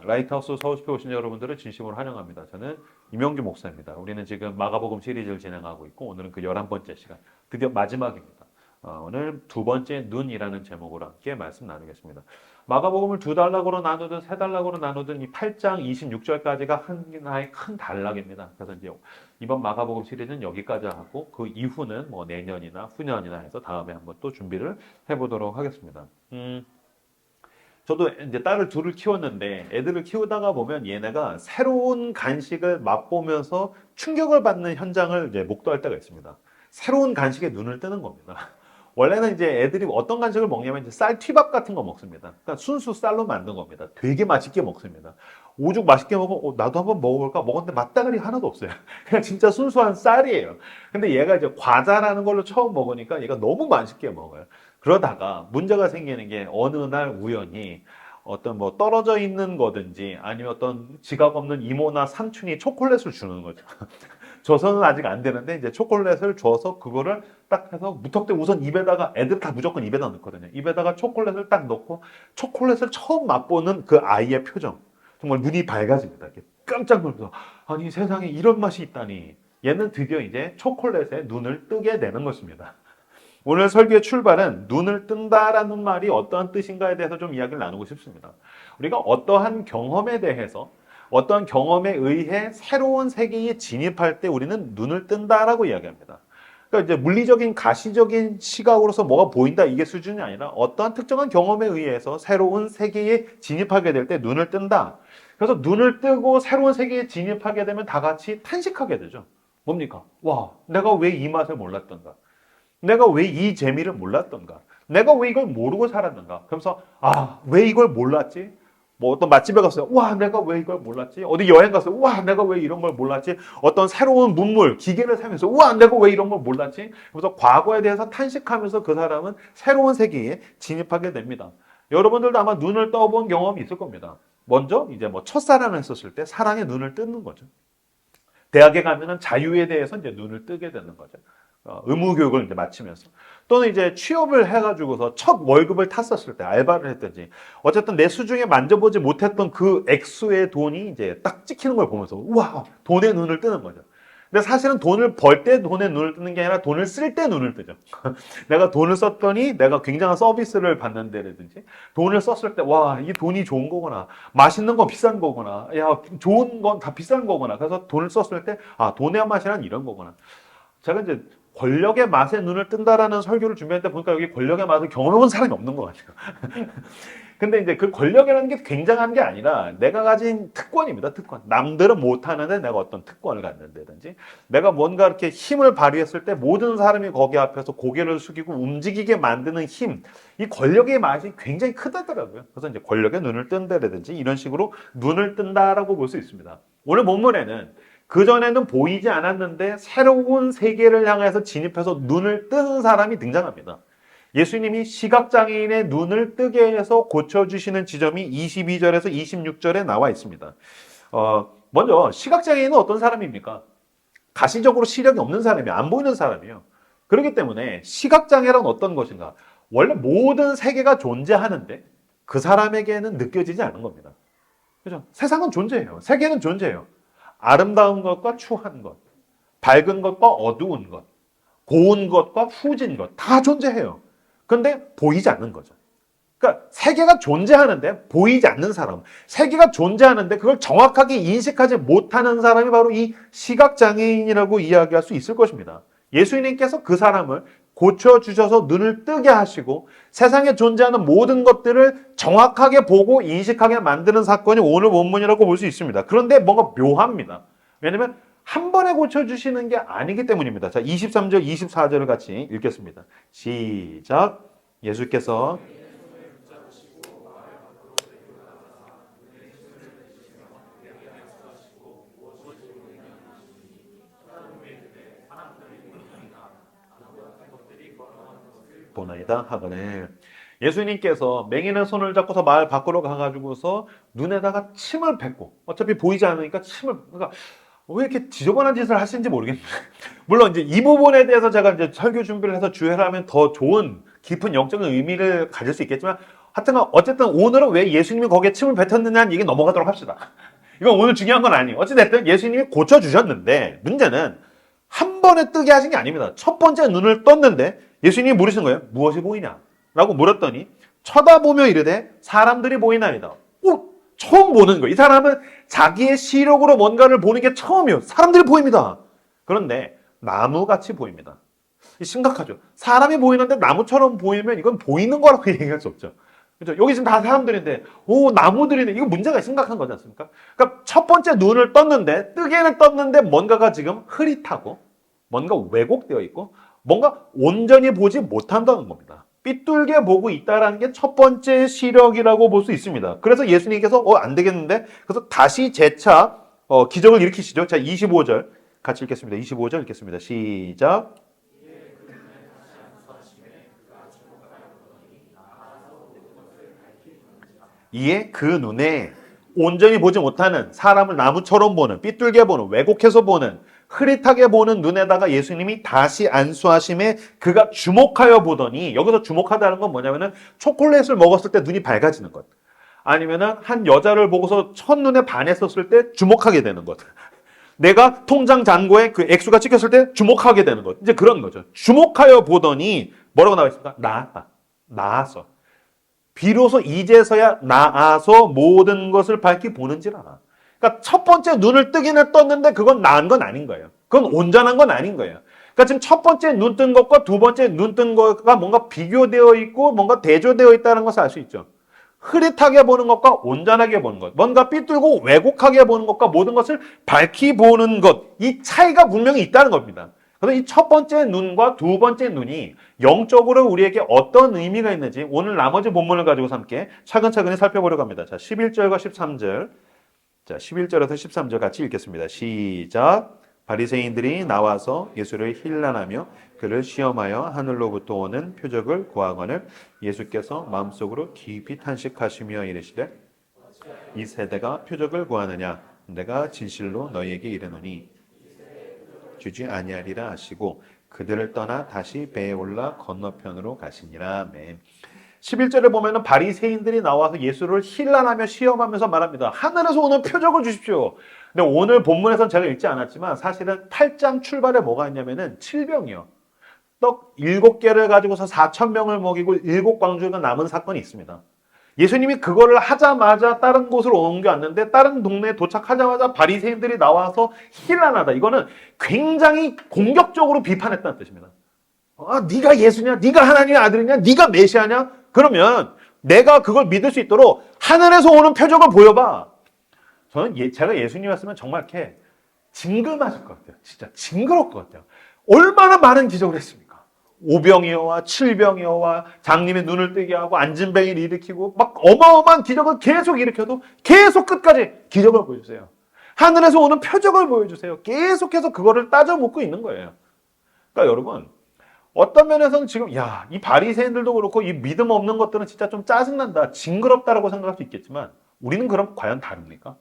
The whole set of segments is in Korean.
라이트하우스 서울숲에 오신 여러분들을 진심으로 환영합니다. 저는 임영규 목사입니다. 우리는 지금 마가복음 시리즈를 진행하고 있고 오늘은 그 11번째 시간, 드디어 마지막입니다. 오늘 두 번째 눈이라는 제목으로 함께 말씀 나누겠습니다. 마가복음을 두 단락으로 나누든 세 단락으로 나누든 이 8장 26절까지가 하나의 큰 단락입니다. 그래서 이제 이번 마가복음 시리즈는 여기까지 하고 그 이후는 뭐 내년이나 후년이나 해서 다음에 한번 또 준비를 해보도록 하겠습니다. 저도 이제 딸을 둘을 키웠는데 애들을 키우다가 보면 얘네가 새로운 간식을 맛보면서 충격을 받는 현장을 이제 목도할 때가 있습니다. 새로운 간식에 눈을 뜨는 겁니다. 원래는 이제 애들이 어떤 간식을 먹냐면 이제 쌀 튀밥 같은 거 먹습니다. 그러니까 순수 쌀로 만든 겁니다. 되게 맛있게 먹습니다. 오죽 맛있게 먹어, 나도 한번 먹어볼까? 먹었는데 맛다가리 하나도 없어요. 그냥 진짜 순수한 쌀이에요. 근데 얘가 이제 과자라는 걸로 처음 먹으니까 얘가 너무 맛있게 먹어요. 그러다가 문제가 생기는 게 어느 날 우연히 어떤 뭐 떨어져 있는 거든지 아니면 어떤 지각 없는 이모나 삼촌이 초콜릿을 주는 거죠. 줘서는 아직 안 되는데 이제 초콜릿을 줘서 그거를 딱 해서 무턱대 우선 입에다가 애들 다 무조건 입에다 넣거든요. 입에다가 초콜릿을 딱 넣고 초콜릿을 처음 맛보는 그 아이의 표정. 정말 눈이 밝아집니다. 이렇게 깜짝 놀라서 아니 세상에 이런 맛이 있다니. 얘는 드디어 이제 초콜릿에 눈을 뜨게 되는 것입니다. 오늘 설교의 출발은 눈을 뜬다라는 말이 어떠한 뜻인가에 대해서 좀 이야기를 나누고 싶습니다. 우리가 어떠한 경험에 대해서 어떠한 경험에 의해 새로운 세계에 진입할 때 우리는 눈을 뜬다라고 이야기합니다. 그러니까 이제 물리적인 가시적인 시각으로서 뭐가 보인다 이게 수준이 아니라 어떠한 특정한 경험에 의해서 새로운 세계에 진입하게 될 때 눈을 뜬다. 그래서 눈을 뜨고 새로운 세계에 진입하게 되면 다 같이 탄식하게 되죠. 뭡니까? 와, 내가 왜 이 맛을 몰랐던가? 내가 왜 이 재미를 몰랐던가? 내가 왜 이걸 모르고 살았는가? 그러면서 왜 이걸 몰랐지? 뭐 어떤 맛집에 갔어요. 와, 내가 왜 이걸 몰랐지? 어디 여행 갔어요. 와, 내가 왜 이런 걸 몰랐지? 어떤 새로운 문물, 기계를 사면서 와, 내가 왜 이런 걸 몰랐지? 그래서 과거에 대해서 탄식하면서 그 사람은 새로운 세계에 진입하게 됩니다. 여러분들도 아마 눈을 떠본 경험이 있을 겁니다. 먼저 이제 뭐 첫사랑을 했었을 때 사랑의 눈을 뜨는 거죠. 대학에 가면은 자유에 대해서 이제 눈을 뜨게 되는 거죠. 의무 교육을 이제 마치면서 또는 이제 취업을 해가지고서 첫 월급을 탔었을 때 알바를 했든지 어쨌든 내 수중에 만져보지 못했던 그 액수의 돈이 이제 딱 찍히는 걸 보면서 우와 돈에 눈을 뜨는 거죠. 근데 사실은 돈을 벌 때 돈에 눈을 뜨는 게 아니라 돈을 쓸 때 눈을 뜨죠. 내가 돈을 썼더니 내가 굉장한 서비스를 받는 데라든지 돈을 썼을 때 와, 이 돈이 좋은 거구나. 맛있는 건 비싼 거구나. 야, 좋은 건 다 비싼 거구나. 그래서 돈을 썼을 때 돈의 맛이란 이런 거구나. 제가 이제 권력의 맛에 눈을 뜬다라는 설교를 준비할 때 보니까 여기 권력의 맛을 경험해본 사람이 없는 것 같아요. 근데 이제 그 권력이라는 게 굉장한 게 아니라 내가 가진 특권입니다. 특권. 남들은 못하는데 내가 어떤 특권을 갖는다든지 내가 뭔가 이렇게 힘을 발휘했을 때 모든 사람이 거기 앞에서 고개를 숙이고 움직이게 만드는 힘. 이 권력의 맛이 굉장히 크다더라고요. 그래서 이제 권력의 눈을 뜬다라든지 이런 식으로 눈을 뜬다라고 볼 수 있습니다. 오늘 본문에는 그전에는 보이지 않았는데 새로운 세계를 향해서 진입해서 눈을 뜬 사람이 등장합니다. 예수님이 시각장애인의 눈을 뜨게 해서 고쳐주시는 지점이 22절에서 26절에 나와 있습니다. 먼저 시각장애인은 어떤 사람입니까? 가시적으로 시력이 없는 사람이에요. 안 보이는 사람이에요. 그렇기 때문에 시각장애란 어떤 것인가? 원래 모든 세계가 존재하는데 그 사람에게는 느껴지지 않는 겁니다. 그죠? 세상은 존재해요. 세계는 존재해요. 아름다운 것과 추한 것, 밝은 것과 어두운 것, 고운 것과 후진 것 다 존재해요. 그런데 보이지 않는 거죠. 그러니까 세계가 존재하는데 보이지 않는 사람, 세계가 존재하는데 그걸 정확하게 인식하지 못하는 사람이 바로 이 시각장애인이라고 이야기할 수 있을 것입니다. 예수님께서 그 사람을 고쳐주셔서 눈을 뜨게 하시고 세상에 존재하는 모든 것들을 정확하게 보고 인식하게 만드는 사건이 오늘 본문이라고 볼 수 있습니다. 그런데 뭔가 묘합니다. 왜냐하면 한 번에 고쳐주시는 게 아니기 때문입니다. 자, 23절, 24절을 같이 읽겠습니다. 시작. 예수께서 보나이다 하거늘. 예수님께서 맹인의 손을 잡고서 마을 밖으로 가가지고서 눈에다가 침을 뱉고 어차피 보이지 않으니까 그러니까 왜 이렇게 지저분한 짓을 하시는지 모르겠는데 물론 이제 이 부분에 대해서 제가 이제 설교 준비를 해서 주회를 하면 더 좋은 깊은 영적인 의미를 가질 수 있겠지만 하여튼 어쨌든 오늘은 왜 예수님이 거기에 침을 뱉었느냐는 얘기 넘어가도록 합시다. 이건 오늘 중요한 건 아니에요. 어찌됐든 예수님이 고쳐주셨는데 문제는 한 번에 뜨게 하신 게 아닙니다. 첫 번째 눈을 떴는데 예수님이 물으신 거예요. 무엇이 보이냐? 라고 물었더니 쳐다보며 이르되 사람들이 보이나이다. 오, 처음 보는 거예요. 이 사람은 자기의 시력으로 뭔가를 보는 게 처음이에요. 사람들이 보입니다. 그런데 나무같이 보입니다. 심각하죠. 사람이 보이는데 나무처럼 보이면 이건 보이는 거라고 얘기할 수 없죠. 그렇죠? 여기 지금 다 사람들인데, 오, 나무들이네. 이거 문제가 심각한 거지 않습니까? 그러니까 첫 번째 눈을 떴는데, 뜨개는 떴는데 뭔가가 지금 흐릿하고, 뭔가 왜곡되어 있고, 뭔가 온전히 보지 못한다는 겁니다. 삐뚤게 보고 있다는 게 첫 번째 시력이라고 볼 수 있습니다. 그래서 예수님께서, 안 되겠는데? 그래서 다시 재차, 기적을 일으키시죠. 자, 25절. 같이 읽겠습니다. 25절 읽겠습니다. 시작. 이에 그 눈에 온전히 보지 못하는 사람을 나무처럼 보는 삐뚤게 보는 왜곡해서 보는 흐릿하게 보는 눈에다가 예수님이 다시 안수하심에 그가 주목하여 보더니 여기서 주목하다는 건 뭐냐면은 초콜릿을 먹었을 때 눈이 밝아지는 것 아니면은 한 여자를 보고서 첫눈에 반했었을 때 주목하게 되는 것 내가 통장 잔고에 그 액수가 찍혔을 때 주목하게 되는 것 이제 그런 거죠. 주목하여 보더니 뭐라고 나와 있습니까? 나았어. 비로소 이제서야 나아서 모든 것을 밝히 보는지라. 그러니까 첫 번째 눈을 뜨기는 떴는데 그건 나은 건 아닌 거예요. 그건 온전한 건 아닌 거예요. 그러니까 지금 첫 번째 눈 뜬 것과 두 번째 눈 뜬 것과 뭔가 비교되어 있고 뭔가 대조되어 있다는 것을 알 수 있죠. 흐릿하게 보는 것과 온전하게 보는 것, 뭔가 삐뚤고 왜곡하게 보는 것과 모든 것을 밝히 보는 것, 이 차이가 분명히 있다는 겁니다. 그래서 이 첫 번째 눈과 두 번째 눈이 영적으로 우리에게 어떤 의미가 있는지 오늘 나머지 본문을 가지고 함께 차근차근히 살펴보려고 합니다. 자, 11절과 13절. 자, 11절에서 13절 같이 읽겠습니다. 시작. 바리새인들이 나와서 예수를 힐난하며 그를 시험하여 하늘로부터 오는 표적을 구하거늘 예수께서 마음속으로 깊이 탄식하시며 이르시되 이 세대가 표적을 구하느냐 내가 진실로 너희에게 이르노니 주지 아니하리라 하시고 그들을 떠나 다시 배에 올라 건너편으로 가시니라. 아멘. 11절에 보면은 바리새인들이 나와서 예수를 힐난하며 시험하면서 말합니다. 하늘에서 오는 표적을 주십시오. 근데 오늘 본문에서는 제가 읽지 않았지만 사실은 8장 출발에 뭐가 있냐면은 7병이요. 떡 7개를 가지고서 4,000명을 먹이고 7광주가 남은 사건이 있습니다. 예수님이 그거를 하자마자 다른 곳으로 옮겨왔는데 다른 동네에 도착하자마자 바리새인들이 나와서 힐난하다. 이거는 굉장히 공격적으로 비판했다는 뜻입니다. 네가 예수냐? 네가 하나님의 아들이냐? 네가 메시아냐? 그러면 내가 그걸 믿을 수 있도록 하늘에서 오는 표적을 보여봐. 저는 제가 예수님이었으면 정말 이렇게 징글맞을 것 같아요. 진짜 징그러울 것 같아요. 얼마나 많은 기적을 했습니까? 오병이어와 칠병이어와 장님의 눈을 뜨게 하고 안진뱅이를 일으키고 막 어마어마한 기적을 계속 일으켜도 계속 끝까지 기적을 보여주세요. 하늘에서 오는 표적을 보여주세요. 계속해서 그거를 따져 묻고 있는 거예요. 그러니까 여러분 어떤 면에서는 지금 이 바리새인들도 그렇고 이 믿음 없는 것들은 진짜 좀 짜증난다, 징그럽다라고 생각할 수 있겠지만 우리는 그럼 과연 다릅니까?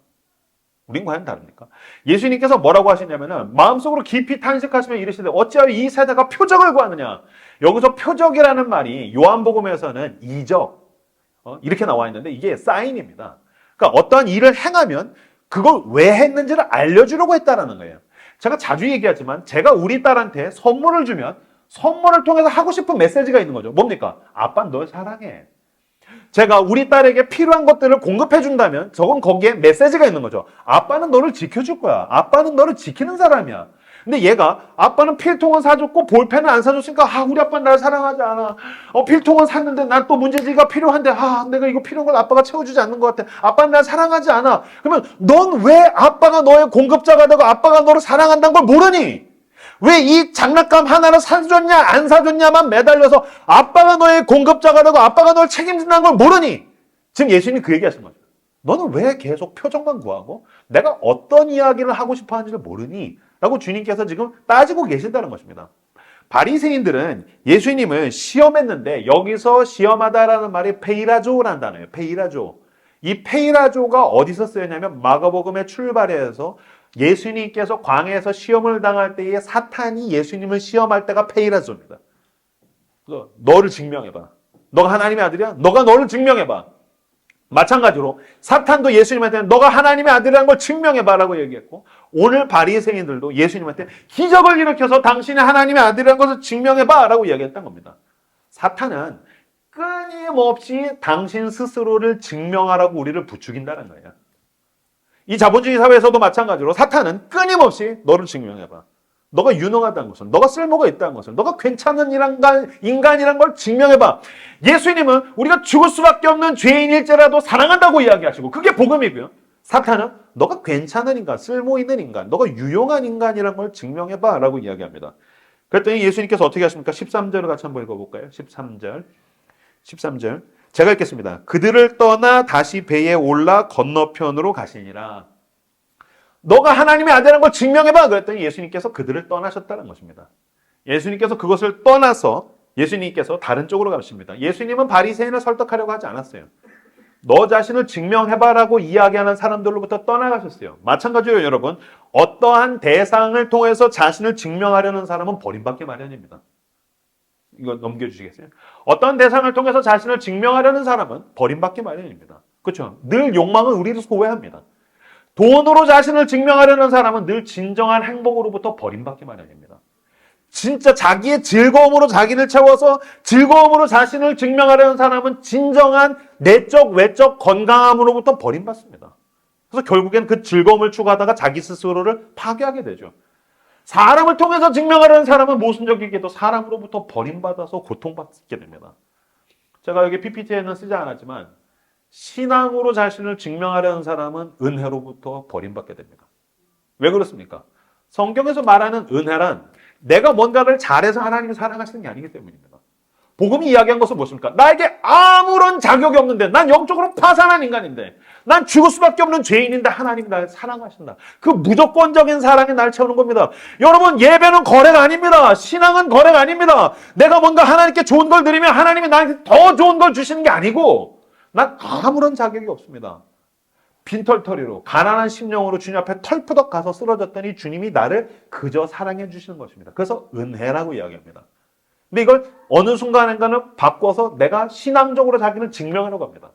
우린 과연 다릅니까? 예수님께서 뭐라고 하시냐면은 마음속으로 깊이 탄식하시며 이르시되 어찌하여 이 세대가 표적을 구하느냐. 여기서 표적이라는 말이 요한복음에서는 이적 이렇게 나와 있는데 이게 사인입니다. 그러니까 어떠한 일을 행하면 그걸 왜 했는지를 알려주려고 했다라는 거예요. 제가 자주 얘기하지만 제가 우리 딸한테 선물을 주면 선물을 통해서 하고 싶은 메시지가 있는 거죠. 뭡니까? 아빠는 널 사랑해. 제가 우리 딸에게 필요한 것들을 공급해 준다면 저건 거기에 메시지가 있는 거죠. 아빠는 너를 지켜줄 거야. 아빠는 너를 지키는 사람이야. 근데 얘가 아빠는 필통은 사줬고 볼펜은 안 사줬으니까 우리 아빠는 나를 사랑하지 않아. 필통은 샀는데 난 또 문제지가 필요한데 내가 이거 필요한 걸 아빠가 채워주지 않는 것 같아. 아빠는 날 사랑하지 않아. 그러면 넌 왜 아빠가 너의 공급자가 되고 아빠가 너를 사랑한다는 걸 모르니? 왜 이 장난감 하나를 사줬냐 안 사줬냐만 매달려서 아빠가 너의 공급자가 되고 아빠가 널 책임진다는 걸 모르니? 지금 예수님이 그 얘기하신 거죠. 너는 왜 계속 표정만 구하고 내가 어떤 이야기를 하고 싶어 하는지를 모르니? 라고 주님께서 지금 따지고 계신다는 것입니다. 바리새인들은 예수님을 시험했는데 여기서 시험하다라는 말이 페이라조라는 단어예요. 페이라조. 이 페이라조가 어디서 쓰였냐면 마가복음의 출발에서 예수님께서 광야에서 시험을 당할 때에 사탄이 예수님을 시험할 때가 페이라조입니다. 너를 증명해봐. 너가 하나님의 아들이야? 너가 너를 증명해봐. 마찬가지로 사탄도 예수님한테 너가 하나님의 아들이라는 걸 증명해봐라고 얘기했고, 오늘 바리새인들도 예수님한테 기적을 일으켜서 당신이 하나님의 아들이라는 것을 증명해봐라고 얘기했던 겁니다. 사탄은 끊임없이 당신 스스로를 증명하라고 우리를 부추긴다는 거예요. 이 자본주의 사회에서도 마찬가지로 사탄은 끊임없이 너를 증명해봐. 너가 유능하다는 것을, 너가 쓸모가 있다는 것을, 너가 괜찮은 인간이라는 걸 증명해봐. 예수님은 우리가 죽을 수밖에 없는 죄인일지라도 사랑한다고 이야기하시고, 그게 복음이고요. 사탄은 너가 괜찮은 인간, 쓸모 있는 인간, 너가 유용한 인간이라는 걸 증명해봐 라고 이야기합니다. 그랬더니 예수님께서 어떻게 하십니까? 13절을 같이 한번 읽어볼까요? 13절. 제가 읽겠습니다. 그들을 떠나 다시 배에 올라 건너편으로 가시니라. 너가 하나님의 아들이라는 걸 증명해봐. 그랬더니 예수님께서 그들을 떠나셨다는 것입니다. 예수님께서 그것을 떠나서 예수님께서 다른 쪽으로 가십니다. 예수님은 바리새인을 설득하려고 하지 않았어요. 너 자신을 증명해봐라고 이야기하는 사람들로부터 떠나가셨어요. 마찬가지로 여러분, 어떠한 대상을 통해서 자신을 증명하려는 사람은 버림받기 마련입니다. 이거 넘겨주시겠어요? 어떤 대상을 통해서 자신을 증명하려는 사람은 버림받기 마련입니다. 그렇죠? 늘 욕망은 우리를 소외합니다. 돈으로 자신을 증명하려는 사람은 늘 진정한 행복으로부터 버림받기 마련입니다. 진짜 자기의 즐거움으로 자기를 채워서 즐거움으로 자신을 증명하려는 사람은 진정한 내적, 외적 건강함으로부터 버림받습니다. 그래서 결국엔 그 즐거움을 추구하다가 자기 스스로를 파괴하게 되죠. 사람을 통해서 증명하려는 사람은 모순적이게도 사람으로부터 버림받아서 고통받게 됩니다. 제가 여기 PPT에는 쓰지 않았지만 신앙으로 자신을 증명하려는 사람은 은혜로부터 버림받게 됩니다. 왜 그렇습니까? 성경에서 말하는 은혜란 내가 뭔가를 잘해서 하나님을 사랑하시는 게 아니기 때문입니다. 복음이 이야기한 것은 무엇입니까? 나에게 아무런 자격이 없는데, 난 영적으로 파산한 인간인데, 난 죽을 수밖에 없는 죄인인데 하나님이 나를 사랑하신다. 그 무조건적인 사랑이 날 채우는 겁니다. 여러분, 예배는 거래가 아닙니다. 신앙은 거래가 아닙니다. 내가 뭔가 하나님께 좋은 걸 드리면 하나님이 나한테 더 좋은 걸 주시는 게 아니고, 난 아무런 자격이 없습니다. 빈털터리로 가난한 심령으로 주님 앞에 털푸덕 가서 쓰러졌더니 주님이 나를 그저 사랑해 주시는 것입니다. 그래서 은혜라고 이야기합니다. 근데 이걸 어느 순간인가는 바꿔서 내가 신앙적으로 자기를 증명하려고 합니다.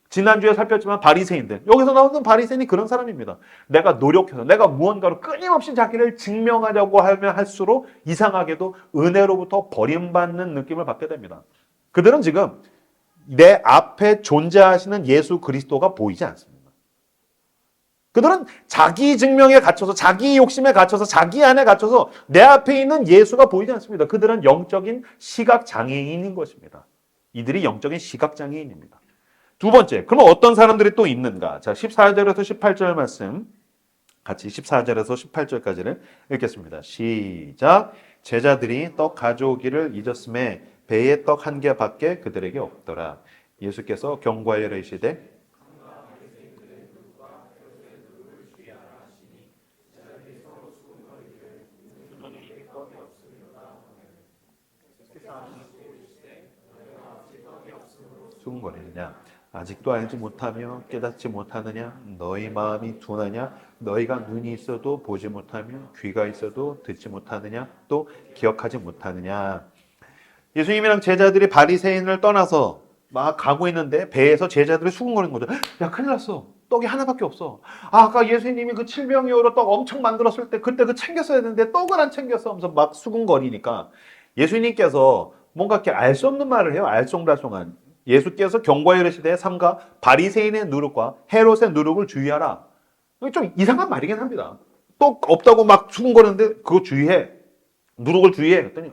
지난주에 살폈지만 바리새인들, 여기서 나오는 바리새인이 그런 사람입니다. 내가 노력해서 내가 무언가로 끊임없이 자기를 증명하려고 하면 할수록 이상하게도 은혜로부터 버림받는 느낌을 받게 됩니다. 그들은 지금 내 앞에 존재하시는 예수 그리스도가 보이지 않습니다. 그들은 자기 증명에 갇혀서, 자기 욕심에 갇혀서, 자기 안에 갇혀서 내 앞에 있는 예수가 보이지 않습니다. 그들은 영적인 시각장애인인 것입니다. 이들이 영적인 시각장애인입니다. 두 번째, 그러면 어떤 사람들이 또 있는가? 자, 14절에서 18절 말씀 같이 14절에서 18절까지를 읽겠습니다. 시작. 제자들이 떡 가져오기를 잊었음에 배에 떡 한 개밖에 그들에게 없더라. 예수께서 경고하여 이르시되 수군거리느냐? 아직도 알지 못하며 깨닫지 못하느냐? 너희 마음이 둔하냐? 너희가 눈이 있어도 보지 못하며 귀가 있어도 듣지 못하느냐? 또 기억하지 못하느냐? 예수님이랑 제자들이 바리새인을 떠나서 막 가고 있는데 배에서 제자들이 수군거리는 거죠. 야, 큰일 났어. 떡이 하나밖에 없어. 아까 예수님이 그 칠병이어로 떡 엄청 만들었을 때 그때 그 챙겼어야 되는데 떡을 안 챙겼어 하면서 막 수군거리니까 예수님께서 뭔가 이렇게 알 수 없는 말을 해요. 알쏭달쏭한. 예수께서 경고하여 이르시되 삼가 바리새인의 누룩과 헤롯의 누룩을 주의하라. 좀 이상한 말이긴 합니다. 떡 없다고 막 수군거리는데 그거 주의해. 누룩을 주의해. 그랬더니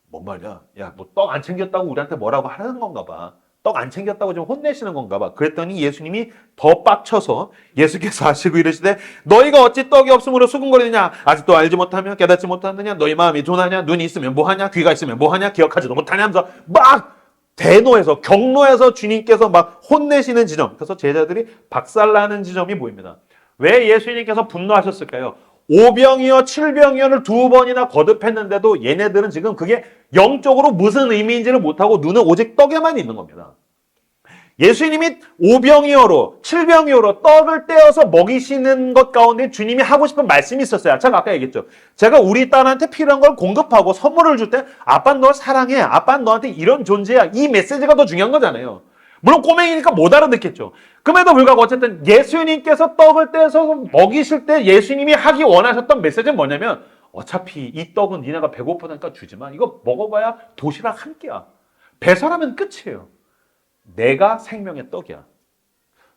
뭔 말이야? 야, 뭐 떡 안 챙겼다고 우리한테 뭐라고 하는 건가 봐. 떡 안 챙겼다고 좀 혼내시는 건가 봐. 그랬더니 예수님이 더 빡쳐서 예수께서 하시고 이르시되 너희가 어찌 떡이 없으므로 수군거리느냐? 아직도 알지 못하며 깨닫지 못하느냐? 너희 마음이 둔하냐? 눈이 있으면 뭐하냐? 귀가 있으면 뭐하냐? 기억하지도 못하냐? 하면서 막 대노해서 경노해서 주님께서 막 혼내시는 지점. 그래서 제자들이 박살나는 지점이 보입니다. 왜 예수님께서 분노하셨을까요? 5병이요 7병이요를 2번이나 거듭했는데도 얘네들은 지금 그게 영적으로 무슨 의미인지를 못하고 눈은 오직 떡에만 있는 겁니다. 예수님이 오병이어로, 칠병이어로 떡을 떼어서 먹이시는 것 가운데 주님이 하고 싶은 말씀이 있었어요. 제가 아까 얘기했죠. 제가 우리 딸한테 필요한 걸 공급하고 선물을 줄 때 아빠는 널 사랑해. 아빠는 너한테 이런 존재야. 이 메시지가 더 중요한 거잖아요. 물론 꼬맹이니까 못 알아듣겠죠. 그럼에도 불구하고 어쨌든 예수님께서 떡을 떼서 먹이실 때 예수님이 하기 원하셨던 메시지는 뭐냐면 어차피 이 떡은 니네가 배고프다니까 주지만 이거 먹어봐야 도시락 한 끼야. 배설하면 끝이에요. 내가 생명의 떡이야.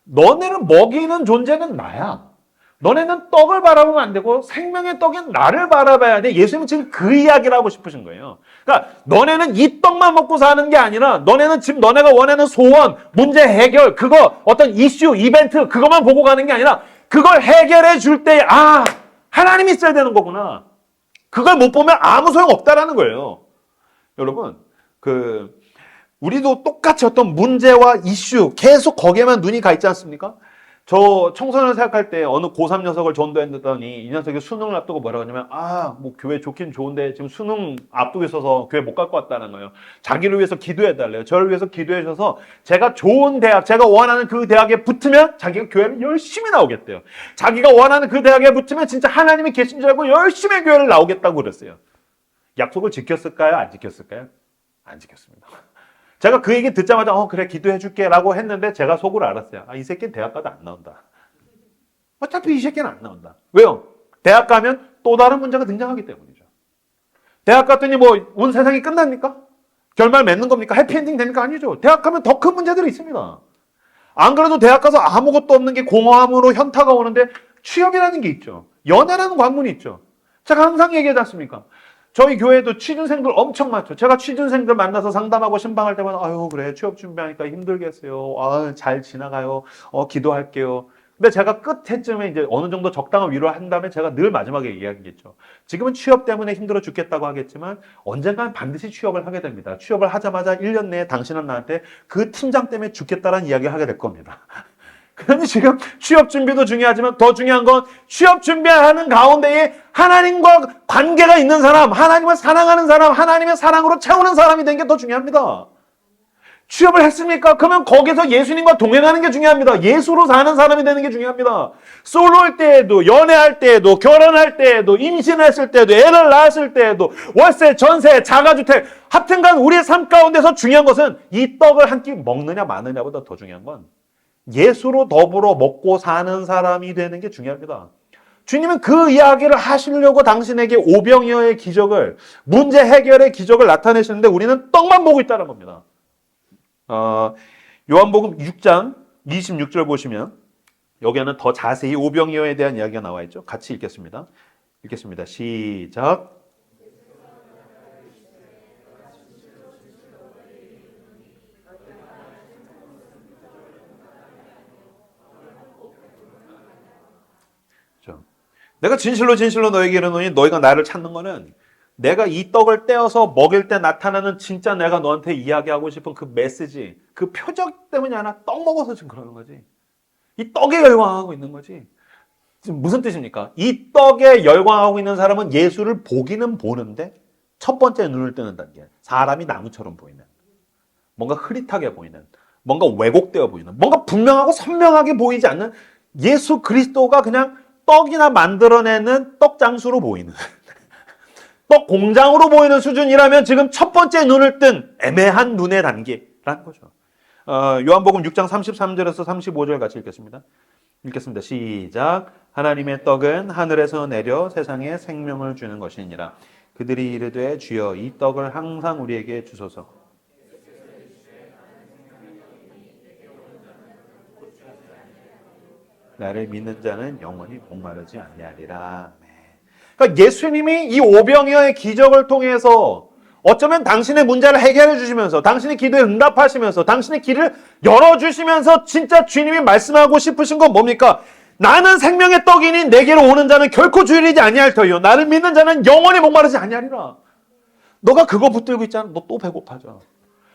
너네는 먹이는 존재는 나야. 너네는 떡을 바라보면 안 되고 생명의 떡인 나를 바라봐야 돼. 예수님은 지금 그 이야기를 하고 싶으신 거예요. 그러니까 너네는 이 떡만 먹고 사는 게 아니라 너네는 지금 너네가 원하는 소원, 문제 해결, 그거 어떤 이슈, 이벤트 그것만 보고 가는 게 아니라 그걸 해결해 줄 때 하나님이 있어야 되는 거구나. 그걸 못 보면 아무 소용 없다라는 거예요. 여러분 우리도 똑같이 어떤 문제와 이슈 계속 거기에만 눈이 가 있지 않습니까? 저 청소년 생각할 때 어느 고3 녀석을 전도했더니 이 녀석이 수능을 앞두고 뭐라고 하냐면 뭐 교회 좋긴 좋은데 지금 수능 앞두고 있어서 교회 못 갈 것 같다는 거예요. 자기를 위해서 기도해 달래요. 저를 위해서 기도해 주셔서 제가 좋은 대학, 제가 원하는 그 대학에 붙으면 자기가 교회를 열심히 나오겠대요. 자기가 원하는 그 대학에 붙으면 진짜 하나님이 계신 줄 알고 열심히 교회를 나오겠다고 그랬어요. 약속을 지켰을까요? 안 지켰을까요? 안 지켰습니다. 제가 그 얘기 듣자마자 그래 기도해 줄게 라고 했는데 제가 속으로 알았어요. 이 새끼는 대학 가도 안 나온다. 어차피 이 새끼는 안 나온다. 왜요? 대학 가면 또 다른 문제가 등장하기 때문이죠. 대학 갔더니 온 세상이 끝납니까? 결말 맺는 겁니까? 해피엔딩 됩니까? 아니죠. 대학 가면 더 큰 문제들이 있습니다. 안 그래도 대학 가서 아무것도 없는 게 공허함으로 현타가 오는데 취업이라는 게 있죠. 연애라는 관문이 있죠. 제가 항상 얘기하지 않습니까? 저희 교회도 취준생들 엄청 많죠. 제가 취준생들 만나서 상담하고 신방할 때마다 그래 취업 준비하니까 힘들겠어요. 잘 지나가요. 기도할게요. 근데 제가 끝에쯤에 이제 어느 정도 적당한 위로를 한 다음에 제가 늘 마지막에 얘기하겠죠. 지금은 취업 때문에 힘들어 죽겠다고 하겠지만 언젠간 반드시 취업을 하게 됩니다. 취업을 하자마자 1년 내에 당신은 나한테 그 팀장 때문에 죽겠다라는 이야기를 하게 될 겁니다. 그러니 지금 취업 준비도 중요하지만 더 중요한 건 취업 준비하는 가운데에 하나님과 관계가 있는 사람, 하나님을 사랑하는 사람, 하나님의 사랑으로 채우는 사람이 되는 게 더 중요합니다. 취업을 했습니까? 그러면 거기서 예수님과 동행하는 게 중요합니다. 예수로 사는 사람이 되는 게 중요합니다. 솔로일 때에도, 연애할 때에도, 결혼할 때에도, 임신했을 때에도, 애를 낳았을 때에도, 월세, 전세, 자가주택, 하여튼간 우리의 삶 가운데서 중요한 것은 이 떡을 한 끼 먹느냐 마느냐보다 더 중요한 건 예수로 더불어 먹고 사는 사람이 되는 게 중요합니다. 주님은 그 이야기를 하시려고 당신에게 오병이어의 기적을, 문제 해결의 기적을 나타내시는데 우리는 떡만 보고 있다는 겁니다. 요한복음 6장 26절 보시면 여기에는 더 자세히 오병이어에 대한 이야기가 나와 있죠. 같이 읽겠습니다. 읽겠습니다. 시작. 내가 진실로 진실로 너에게 이르노니 너희가 나를 찾는 거는 내가 이 떡을 떼어서 먹일 때 나타나는 진짜 내가 너한테 이야기하고 싶은 그 메시지, 그 표정 때문이 아니라 떡 먹어서 지금 그러는 거지. 이 떡에 열광하고 있는 거지. 지금 무슨 뜻입니까? 이 떡에 열광하고 있는 사람은 예수를 보기는 보는데 첫 번째 눈을 뜨는 단계. 사람이 나무처럼 보이는, 뭔가 흐릿하게 보이는, 뭔가 왜곡되어 보이는, 뭔가 분명하고 선명하게 보이지 않는 예수 그리스도가 그냥 떡이나 만들어내는 떡장수로 보이는 떡 공장으로 보이는 수준이라면 지금 첫 번째 눈을 뜬 애매한 눈의 단계라는 거죠. 요한복음 6장 33절에서 35절 같이 읽겠습니다. 읽겠습니다. 시작. 하나님의 떡은 하늘에서 내려 세상에 생명을 주는 것이니라. 그들이 이르되 주여 이 떡을 항상 우리에게 주소서. 나를 믿는 자는 영원히 목마르지 아니하리라. 그러니까 예수님이 이 오병이어의 기적을 통해서 어쩌면 당신의 문제를 해결해 주시면서 당신의 기도에 응답하시면서 당신의 길을 열어주시면서 진짜 주님이 말씀하고 싶으신 건 뭡니까? 나는 생명의 떡이니 내게로 오는 자는 결코 주일이지 아니할 터이요 나를 믿는 자는 영원히 목마르지 아니하리라. 너가 그거 붙들고 있잖아. 너 또 배고파져.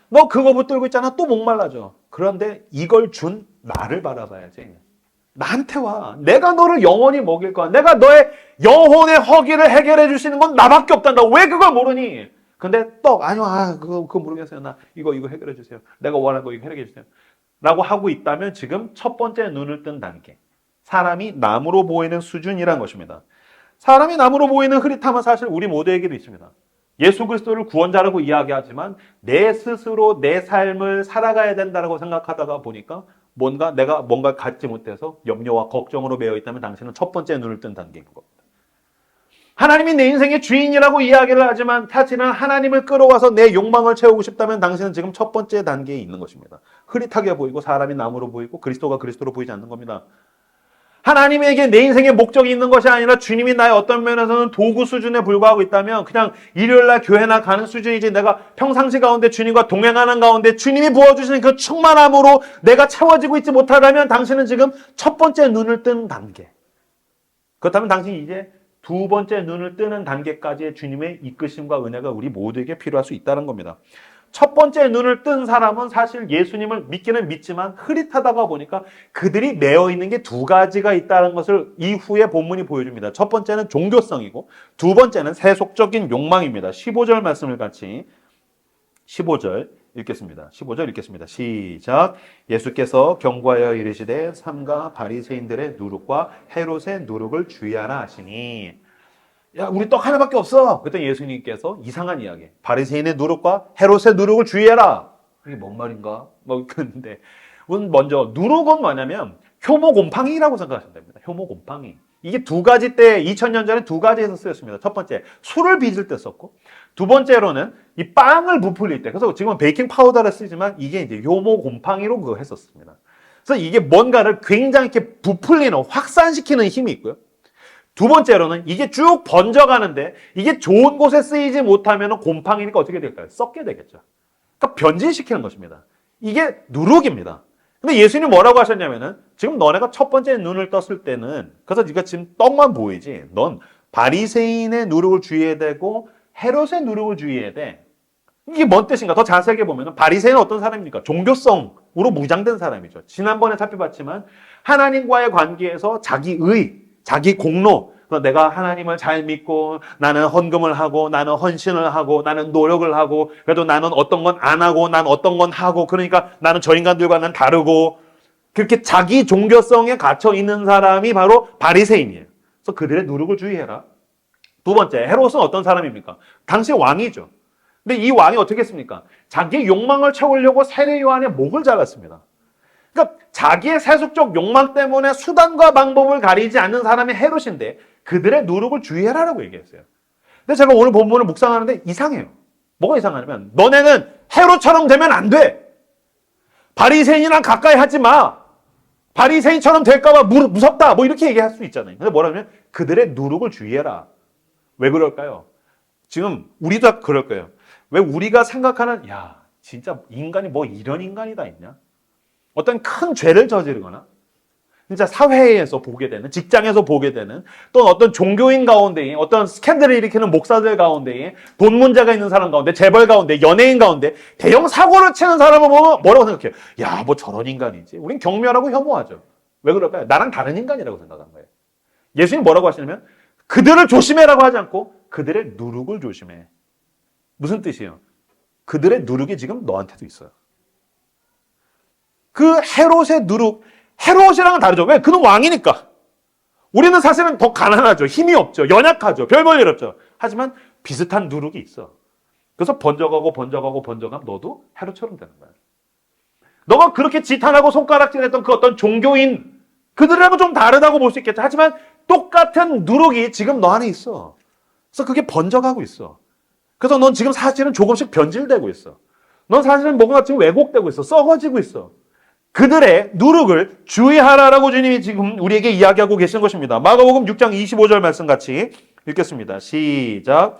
너 그거 붙들고 있잖아. 또 목말라져. 그런데 이걸 준 나를 바라봐야지. 나한테 와. 내가 너를 영원히 먹일 거야. 내가 너의 영혼의 허기를 해결해 주시는 건 나밖에 없단다. 왜 그걸 모르니? 근데 떡 아니요. 그거 모르겠어요. 나 이거 해결해 주세요. 내가 원하는 거 이거 해결해 주세요. 라고 하고 있다면 지금 첫 번째 눈을 뜬 단계. 사람이 남으로 보이는 수준이란 것입니다. 사람이 남으로 보이는 흐릿함은 사실 우리 모두에게도 있습니다. 예수 그리스도를 구원자라고 이야기하지만 내 스스로 내 삶을 살아가야 된다고 생각하다가 보니까 내가 뭔가 갖지 못해서 염려와 걱정으로 매여 있다면 당신은 첫 번째 눈을 뜬 단계인 겁니다. 하나님이 내 인생의 주인이라고 이야기를 하지만 사실은 하나님을 끌어와서 내 욕망을 채우고 싶다면 당신은 지금 첫 번째 단계에 있는 것입니다. 흐릿하게 보이고 사람이 남으로 보이고 그리스도가 그리스도로 보이지 않는 겁니다. 하나님에게 내 인생의 목적이 있는 것이 아니라 주님이 나의 어떤 면에서는 도구 수준에 불과하고 있다면 그냥 일요일날 교회나 가는 수준이지 내가 평상시 가운데 주님과 동행하는 가운데 주님이 부어주시는 그 충만함으로 내가 채워지고 있지 못하다면 당신은 지금 첫 번째 눈을 뜬 단계. 그렇다면 당신이 이제 두 번째 눈을 뜨는 단계까지의 주님의 이끄심과 은혜가 우리 모두에게 필요할 수 있다는 겁니다. 첫 번째 눈을 뜬 사람은 사실 예수님을 믿기는 믿지만 흐릿하다가 보니까 그들이 매어 있는 게 두 가지가 있다는 것을 이후에 본문이 보여줍니다. 첫 번째는 종교성이고 두 번째는 세속적인 욕망입니다. 15절 말씀을 같이 15절 읽겠습니다. 15절 읽겠습니다. 시작. 예수께서 경고하여 이르시되 삼가 바리새인들의 누룩과 헤롯의 누룩을 주의하라 하시니 야, 우리 떡 하나밖에 없어. 그랬더니 예수님께서 이상한 이야기. 바리새인의 누룩과 헤롯의 누룩을 주의해라. 이게 뭔 말인가? 그런데 먼저 누룩은 뭐냐면 효모곰팡이라고 생각하시면 됩니다. 효모곰팡이. 이게 두 가지 때 2000년 전에 두 가지에서 쓰였습니다. 첫 번째 술을 빚을 때 썼고 두 번째로는 이 빵을 부풀릴 때. 그래서 지금은 베이킹 파우더를 쓰지만 이게 이제 효모곰팡이로 그거 했었습니다. 그래서 이게 뭔가를 굉장히 이렇게 부풀리는 확산시키는 힘이 있고요. 두 번째로는 이게 쭉 번져가는데 이게 좋은 곳에 쓰이지 못하면 곰팡이니까 어떻게 될까요? 썩게 되겠죠. 그러니까 변질시키는 것입니다. 이게 누룩입니다. 근데 예수님이 뭐라고 하셨냐면은 지금 너네가 첫 번째 눈을 떴을 때는 그래서 네가 지금 떡만 보이지 넌 바리새인의 누룩을 주의해야 되고 헤롯의 누룩을 주의해야 돼. 이게 뭔 뜻인가? 더 자세하게 보면 바리새인은 어떤 사람입니까? 종교성으로 무장된 사람이죠. 지난번에 살펴봤지만 하나님과의 관계에서 자기 의 자기 공로, 내가 하나님을 잘 믿고 나는 헌금을 하고 나는 헌신을 하고 나는 노력을 하고 그래도 나는 어떤 건 안 하고 난 어떤 건 하고 그러니까 나는 저 인간들과는 다르고 그렇게 자기 종교성에 갇혀 있는 사람이 바로 바리새인이에요. 그래서 그들의 누룩을 주의해라. 두 번째, 헤롯은 어떤 사람입니까? 당시 왕이죠. 근데 이 왕이 어떻게 했습니까? 자기의 욕망을 채우려고 세례 요한의 목을 잘랐습니다. 그러니까 자기의 세속적 욕망 때문에 수단과 방법을 가리지 않는 사람이 헤롯인데 그들의 누룩을 주의해라라고 얘기했어요. 근데 제가 오늘 본문을 묵상하는데 이상해요. 뭐가 이상하냐면 너네는 헤롯처럼 되면 안 돼. 바리새인이랑 가까이 하지 마. 바리새인처럼 될까 봐 무섭다. 뭐 이렇게 얘기할 수 있잖아요. 근데 뭐라면 그들의 누룩을 주의해라. 왜 그럴까요? 지금 우리도 그럴 거예요. 왜 우리가 생각하는 야 진짜 인간이 뭐 이런 인간이 다 있냐? 어떤 큰 죄를 저지르거나 진짜 사회에서 보게 되는 직장에서 보게 되는 또는 어떤 종교인 가운데 어떤 스캔들을 일으키는 목사들 가운데 돈 문제가 있는 사람 가운데 재벌 가운데 연예인 가운데 대형 사고를 치는 사람을 보면 뭐라고 생각해요? 야, 뭐 저런 인간이지. 우린 경멸하고 혐오하죠. 왜 그럴까요? 나랑 다른 인간이라고 생각한 거예요. 예수님 뭐라고 하시냐면 그들을 조심해라고 하지 않고 그들의 누룩을 조심해. 무슨 뜻이에요? 그들의 누룩이 지금 너한테도 있어요. 그 헤롯의 누룩, 헤롯이랑은 다르죠. 왜? 그는 왕이니까. 우리는 사실은 더 가난하죠. 힘이 없죠. 연약하죠. 별 볼 일 없죠. 하지만 비슷한 누룩이 있어. 그래서 번져가고 너도 헤롯처럼 되는 거야. 너가 그렇게 지탄하고 손가락질했던 그 어떤 종교인 그들하고 좀 다르다고 볼 수 있겠죠. 하지만 똑같은 누룩이 지금 너 안에 있어. 그래서 그게 번져가고 있어. 그래서 넌 지금 사실은 조금씩 변질되고 있어. 넌 사실은 뭔가 지금 왜곡되고 있어. 썩어지고 있어. 그들의 누룩을 주의하라라고 주님이 지금 우리에게 이야기하고 계시는 것입니다. 마가복음 6장 25절 말씀 같이 읽겠습니다. 시작.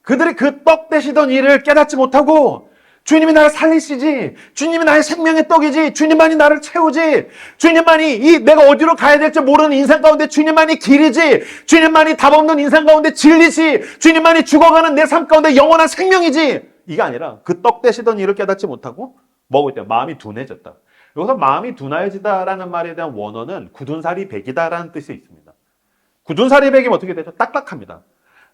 그들이 그 떡 되시던 일을 깨닫지 못하고 주님이 나를 살리시지, 주님이 나의 생명의 떡이지, 주님만이 나를 채우지, 주님만이 내가 어디로 가야 될지 모르는 인생 가운데 주님만이 길이지, 주님만이 답 없는 인생 가운데 진리지, 주님만이 죽어가는 내 삶 가운데 영원한 생명이지. 이게 아니라 그 떡 되시던 일을 깨닫지 못하고 먹을 때 마음이 둔해졌다. 여기서 마음이 둔해지다라는 말에 대한 원어는 굳은 살이 배기다라는 뜻이 있습니다. 굳은 살이 배기면 어떻게 되죠? 딱딱합니다.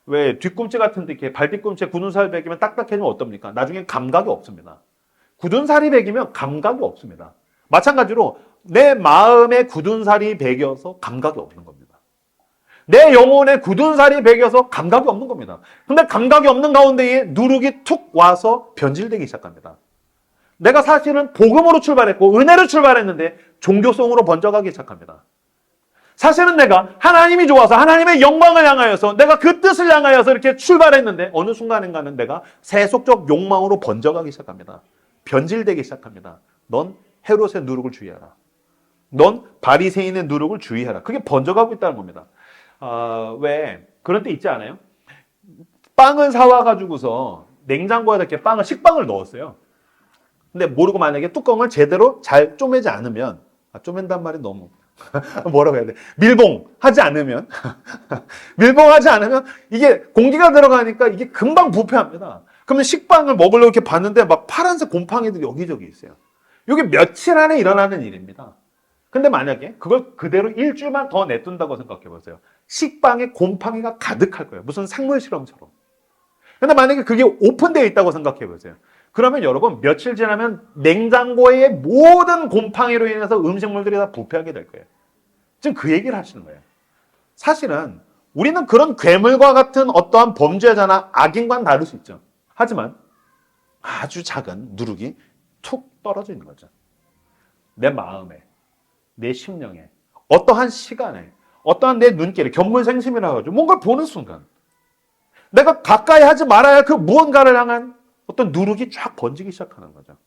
왜 뒤꿈치 같은 데 이렇게 발뒤꿈치에 굳은 살 베기면 딱딱해지면 어떻습니까? 나중에 감각이 없습니다. 굳은 살이 배기면 감각이 없습니다. 마찬가지로 내 마음에 굳은 살이 배겨서 감각이 없는 겁니다. 내 영혼에 굳은 살이 배겨서 감각이 없는 겁니다. 근데 감각이 없는 가운데에 누룩이 툭 와서 변질되기 시작합니다. 내가 사실은 복음으로 출발했고 은혜로 출발했는데 종교성으로 번져가기 시작합니다. 사실은 내가 하나님이 좋아서 하나님의 영광을 향하여서 내가 그 뜻을 향하여서 이렇게 출발했는데 어느 순간인가는 내가 세속적 욕망으로 번져가기 시작합니다. 변질되기 시작합니다. 넌 헤롯의 누룩을 주의하라. 넌 바리새인의 누룩을 주의하라. 그게 번져가고 있다는 겁니다. 왜 그런 때 있지 않아요? 빵을 사와가지고서 냉장고에다 이렇게 식빵을 넣었어요. 근데 모르고 만약에 뚜껑을 제대로 잘 쪼매지 않으면 쪼맨단 말이 너무 뭐라고 해야 돼? 밀봉하지 않으면 이게 공기가 들어가니까 이게 금방 부패합니다. 그러면 식빵을 먹으려고 이렇게 봤는데 막 파란색 곰팡이들이 여기저기 있어요. 이게 며칠 안에 일어나는 일입니다. 근데 만약에 그걸 그대로 일주일만 더 냅둔다고 생각해 보세요. 식빵에 곰팡이가 가득할 거예요. 무슨 생물 실험처럼. 근데 만약에 그게 오픈되어 있다고 생각해 보세요. 그러면 여러분 며칠 지나면 냉장고의 모든 곰팡이로 인해서 음식물들이 다 부패하게 될 거예요. 지금 그 얘기를 하시는 거예요. 사실은 우리는 그런 괴물과 같은 어떠한 범죄자나 악인과는 다를 수 있죠. 하지만 아주 작은 누룩이 툭 떨어져 있는 거죠. 내 마음에, 내 심령에, 어떠한 시간에, 어떠한 내 눈길에, 견물생심이라고 하죠. 뭔가를 보는 순간 내가 가까이 하지 말아야 그 무언가를 향한 어떤 누룩이 쫙 번지기 시작하는 거죠.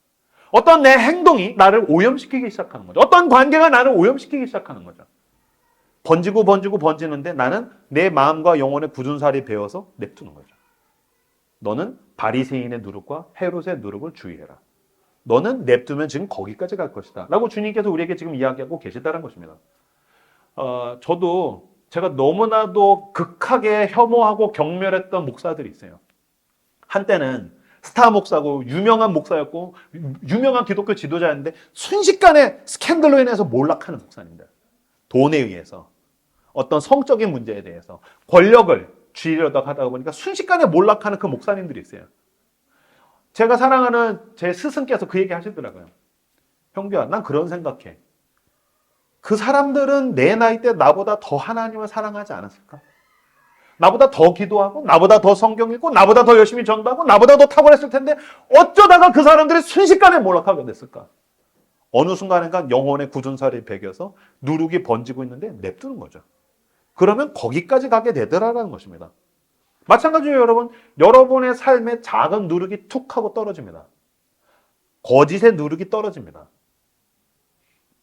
어떤 내 행동이 나를 오염시키기 시작하는 거죠. 어떤 관계가 나를 오염시키기 시작하는 거죠. 번지는데 나는 내 마음과 영혼의 굳은 살이 배어서 냅두는 거죠. 너는 바리새인의 누룩과 헤롯의 누룩을 주의해라. 너는 냅두면 지금 거기까지 갈 것이다. 라고 주님께서 우리에게 지금 이야기하고 계시다는 것입니다. 저도 제가 너무나도 극하게 혐오하고 경멸했던 목사들이 있어요. 한때는 스타 목사고 유명한 목사였고 유명한 기독교 지도자였는데 순식간에 스캔들로 인해서 몰락하는 목사님들. 돈에 의해서 어떤 성적인 문제에 대해서 권력을 쥐려다 하다 보니까 순식간에 몰락하는 그 목사님들이 있어요. 제가 사랑하는 제 스승께서 그 얘기 하시더라고요. 형규야, 난 그런 생각해. 그 사람들은 내 나이 때 나보다 더 하나님을 사랑하지 않았을까? 나보다 더 기도하고 나보다 더 성경 읽고 나보다 더 열심히 전도하고 나보다 더 탁월했을 텐데 어쩌다가 그 사람들이 순식간에 몰락하게 됐을까? 어느 순간인가 영혼의 굳은 살이 배겨서 누룩이 번지고 있는데 냅두는 거죠. 그러면 거기까지 가게 되더라라는 것입니다. 마찬가지로 여러분의 삶에 작은 누룩이 툭 하고 떨어집니다. 거짓의 누룩이 떨어집니다.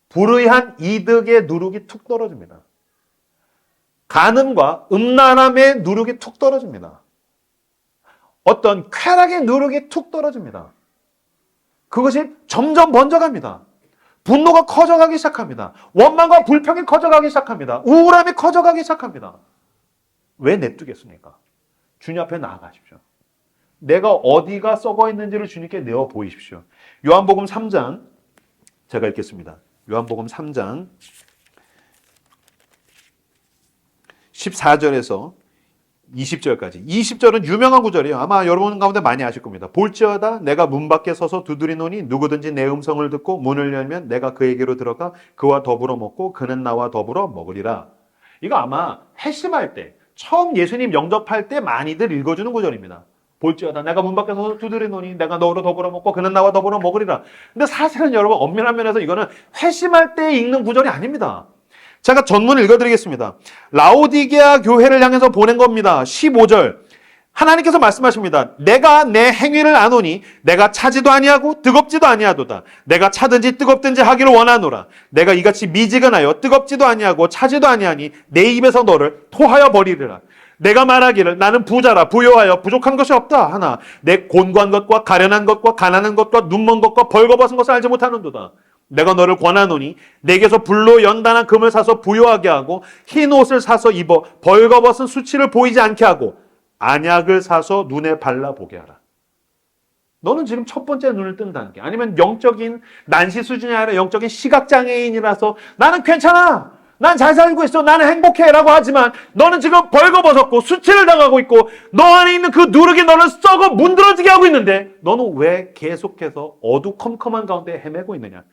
불의한 이득의 누룩이 툭 떨어집니다. 간음과 음란함의 누룩이 툭 떨어집니다. 어떤 쾌락의 누룩이 툭 떨어집니다. 그것이 점점 번져갑니다. 분노가 커져가기 시작합니다. 원망과 불평이 커져가기 시작합니다. 우울함이 커져가기 시작합니다. 왜 냅두겠습니까? 주님 앞에 나아가십시오. 내가 어디가 썩어 있는지를 주님께 내어 보이십시오. 요한복음 3장 제가 읽겠습니다. 요한복음 3장 14절에서 20절까지. 20절은 유명한 구절이에요. 아마 여러분 가운데 많이 아실 겁니다. 볼지어다 내가 문 밖에 서서 두드리노니 누구든지 내 음성을 듣고 문을 열면 내가 그에게로 들어가 그와 더불어 먹고 그는 나와 더불어 먹으리라. 이거 아마 회심할 때 처음 예수님 영접할 때 많이들 읽어주는 구절입니다. 볼지어다 내가 문 밖에 서서 두드리노니 내가 너로 더불어 먹고 그는 나와 더불어 먹으리라. 근데 사실은 여러분 엄밀한 면에서 이거는 회심할 때 읽는 구절이 아닙니다. 제가 전문을 읽어드리겠습니다. 라오디게아 교회를 향해서 보낸 겁니다. 15절. 하나님께서 말씀하십니다. 내가 내 행위를 아노니 내가 차지도 아니하고 뜨겁지도 아니하도다. 내가 차든지 뜨겁든지 하기를 원하노라. 내가 이같이 미지근하여 뜨겁지도 아니하고 차지도 아니하니 내 입에서 너를 토하여 버리리라. 내가 말하기를 나는 부자라 부요하여 부족한 것이 없다 하나 내 곤고한 것과 가련한 것과 가난한 것과 눈먼 것과 벌거벗은 것을 알지 못하는도다. 내가 너를 권하노니 내게서 불로 연단한 금을 사서 부요하게 하고 흰 옷을 사서 입어 벌거벗은 수치를 보이지 않게 하고 안약을 사서 눈에 발라보게 하라. 너는 지금 첫 번째 눈을 뜬 단계 아니면 영적인 난시 수준이 아니라 영적인 시각장애인이라서 나는 괜찮아. 난 잘 살고 있어. 나는 행복해. 라고 하지만 너는 지금 벌거벗었고 수치를 당하고 있고 너 안에 있는 그 누룩이 너를 썩어 문드러지게 하고 있는데 너는 왜 계속해서 어두컴컴한 가운데 헤매고 있느냐.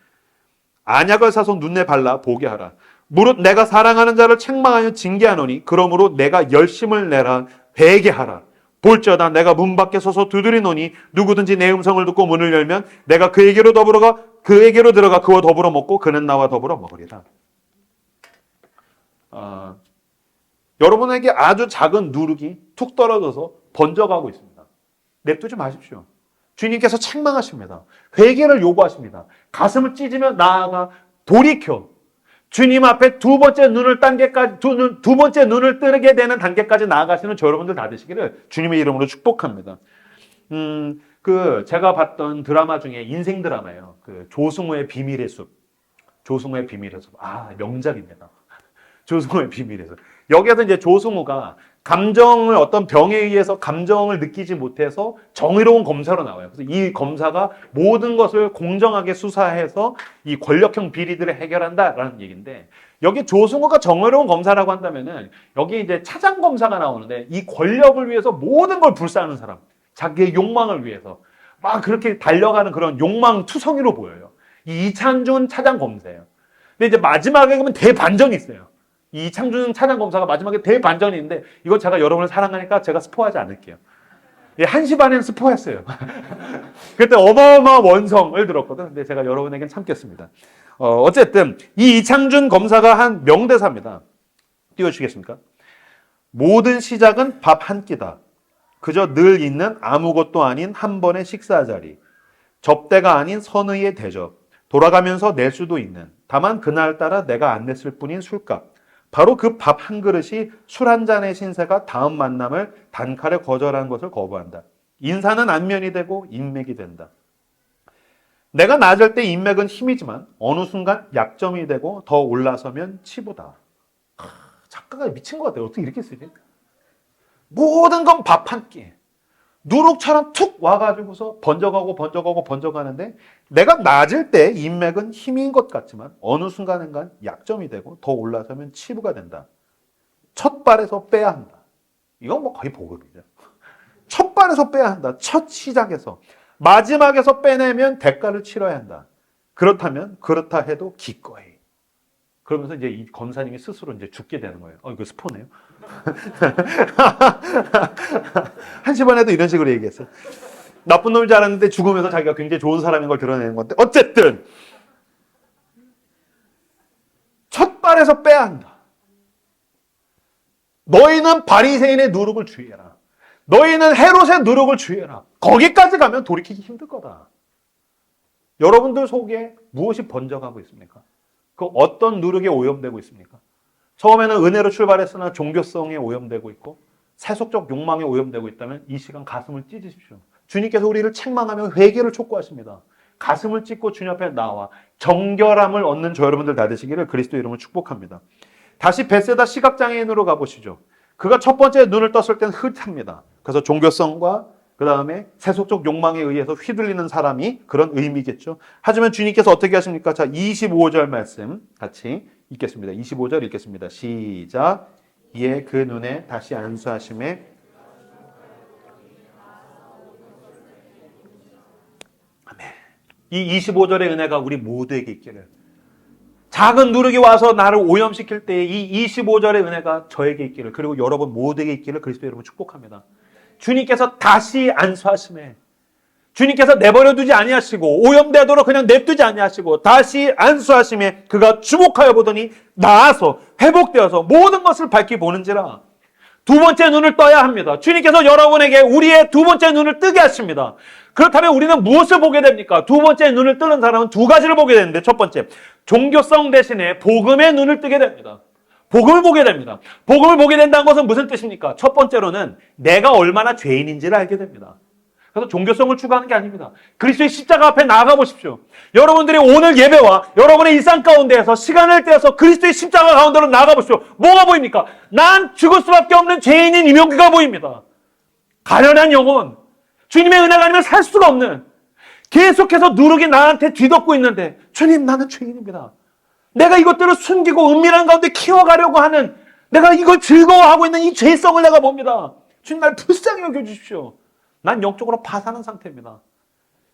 안약을 사서 눈에 발라 보게 하라. 무릇 내가 사랑하는 자를 책망하여 징계하노니 그러므로 내가 열심을 내라 회개하라. 볼지어다 내가 문 밖에 서서 두드리노니 누구든지 내 음성을 듣고 문을 열면 내가 그에게로 들어가 그와 더불어 먹고 그는 나와 더불어 먹으리라. 여러분에게 아주 작은 누룩이 툭 떨어져서 번져가고 있습니다. 냅두지 마십시오. 주님께서 책망하십니다. 회개를 요구하십니다. 가슴을 찢으며 나아가 돌이켜 주님 앞에 두 번째 눈을 뜨게 되는 단계까지 나아가시는 저 여러분들 다 되시기를 주님의 이름으로 축복합니다. 제가 봤던 드라마 중에 인생 드라마예요. 조승우의 비밀의 숲. 조승우의 비밀의 숲. 명작입니다. 조승우의 비밀의 숲. 여기에서 이제 조승우가 어떤 병에 의해서 감정을 느끼지 못해서 정의로운 검사로 나와요. 그래서 이 검사가 모든 것을 공정하게 수사해서 이 권력형 비리들을 해결한다라는 얘기인데, 여기 조승우가 정의로운 검사라고 한다면은 여기 이제 차장 검사가 나오는데 이 권력을 위해서 모든 걸 불사하는 사람, 자기의 욕망을 위해서 막 그렇게 달려가는 그런 욕망 투성이로 보여요. 이 이창준 차장 검사예요. 근데 이제 마지막에 보면 대반전이 있어요. 이 이창준 차장 검사가 마지막에 대반전이 있는데 이건 제가 여러분을 사랑하니까 제가 스포하지 않을게요. 1시 반에는 스포했어요. 그때 어마어마한 원성을 들었거든. 근데 제가 여러분에겐 참겠습니다. 어쨌든 이 이창준 검사가 한 명대사입니다. 띄워주시겠습니까? 모든 시작은 밥 한 끼다. 그저 늘 있는 아무것도 아닌 한 번의 식사 자리. 접대가 아닌 선의의 대접. 돌아가면서 낼 수도 있는, 다만 그날따라 내가 안 냈을 뿐인 술값. 바로 그 밥 한 그릇이 술 한 잔의 신세가 다음 만남을 단칼에 거절하는 것을 거부한다. 인사는 안면이 되고 인맥이 된다. 내가 낮을 때 인맥은 힘이지만 어느 순간 약점이 되고 더 올라서면 치부다. 작가가 미친 것 같아요. 어떻게 이렇게 쓰지? 모든 건 밥 한 끼. 누룩처럼 툭 와가지고서 번져가는데 내가 낮을 때 인맥은 힘인 것 같지만 어느 순간인간 약점이 되고 더 올라서면 치부가 된다. 첫 발에서 빼야 한다. 이건 뭐 거의 보급이죠. 첫 발에서 빼야 한다. 첫 시작에서. 마지막에서 빼내면 대가를 치러야 한다. 그렇다면 그렇다 해도 기꺼이. 그러면서 이제 이 검사님이 스스로 이제 죽게 되는 거예요. 이거 스포네요. 1시 반에도 이런 식으로 얘기했어요. 나쁜 놈인 줄 알았는데 죽으면서 자기가 굉장히 좋은 사람인 걸 드러내는 건데, 어쨌든 첫 발에서 빼야 한다. 너희는 바리새인의 누룩을 주의해라. 너희는 헤롯의 누룩을 주의해라. 거기까지 가면 돌이키기 힘들 거다. 여러분들 속에 무엇이 번져가고 있습니까? 그 어떤 누룩에 오염되고 있습니까? 처음에는 은혜로 출발했으나 종교성에 오염되고 있고 세속적 욕망에 오염되고 있다면 이 시간 가슴을 찢으십시오. 주님께서 우리를 책망하며 회개를 촉구하십니다. 가슴을 찢고 주님 앞에 나와 정결함을 얻는 저 여러분들 다 되시기를 그리스도 이름으로 축복합니다. 다시 벳세다 시각장애인으로 가보시죠. 그가 첫 번째 눈을 떴을 땐 흐릿합니다. 그래서 종교성과 그 다음에 세속적 욕망에 의해서 휘둘리는 사람이 그런 의미겠죠. 하지만 주님께서 어떻게 하십니까? 자, 25절 말씀 같이 읽겠습니다. 25절 읽겠습니다. 시작. 이에 그 눈에 다시 안수하심에 아멘. 이 25절의 은혜가 우리 모두에게 있기를. 작은 누룩이 와서 나를 오염시킬 때에 이 25절의 은혜가 저에게 있기를, 그리고 여러분 모두에게 있기를 그리스도 여러분 축복합니다. 주님께서 다시 안수하심에, 주님께서 내버려 두지 아니하시고 오염되도록 그냥 냅두지 아니하시고 다시 안수하심에 그가 주목하여 보더니 나아서 회복되어서 모든 것을 밝히 보는지라. 두 번째 눈을 떠야 합니다. 주님께서 여러분에게 우리의 두 번째 눈을 뜨게 하십니다. 그렇다면 우리는 무엇을 보게 됩니까? 두 번째 눈을 뜨는 사람은 두 가지를 보게 되는데, 첫 번째, 종교성 대신에 복음의 눈을 뜨게 됩니다. 복음을 보게 됩니다. 복음을 보게 된다는 것은 무슨 뜻입니까? 첫 번째로는 내가 얼마나 죄인인지를 알게 됩니다. 그래서 종교성을 추구하는 게 아닙니다. 그리스도의 십자가 앞에 나아가 보십시오. 여러분들이 오늘 예배와 여러분의 일상 가운데에서 시간을 떼어서 그리스도의 십자가 가운데로 나아가 보십시오. 뭐가 보입니까? 난 죽을 수밖에 없는 죄인인 이명규가 보입니다. 가련한 영혼, 주님의 은혜가 아니면 살 수가 없는, 계속해서 누룩이 나한테 뒤덮고 있는데 주님 나는 죄인입니다. 내가 이것들을 숨기고 은밀한 가운데 키워가려고 하는, 내가 이걸 즐거워하고 있는 이 죄성을 내가 봅니다. 주님, 날 불쌍히 여겨주십시오. 난 영적으로 파산한 상태입니다.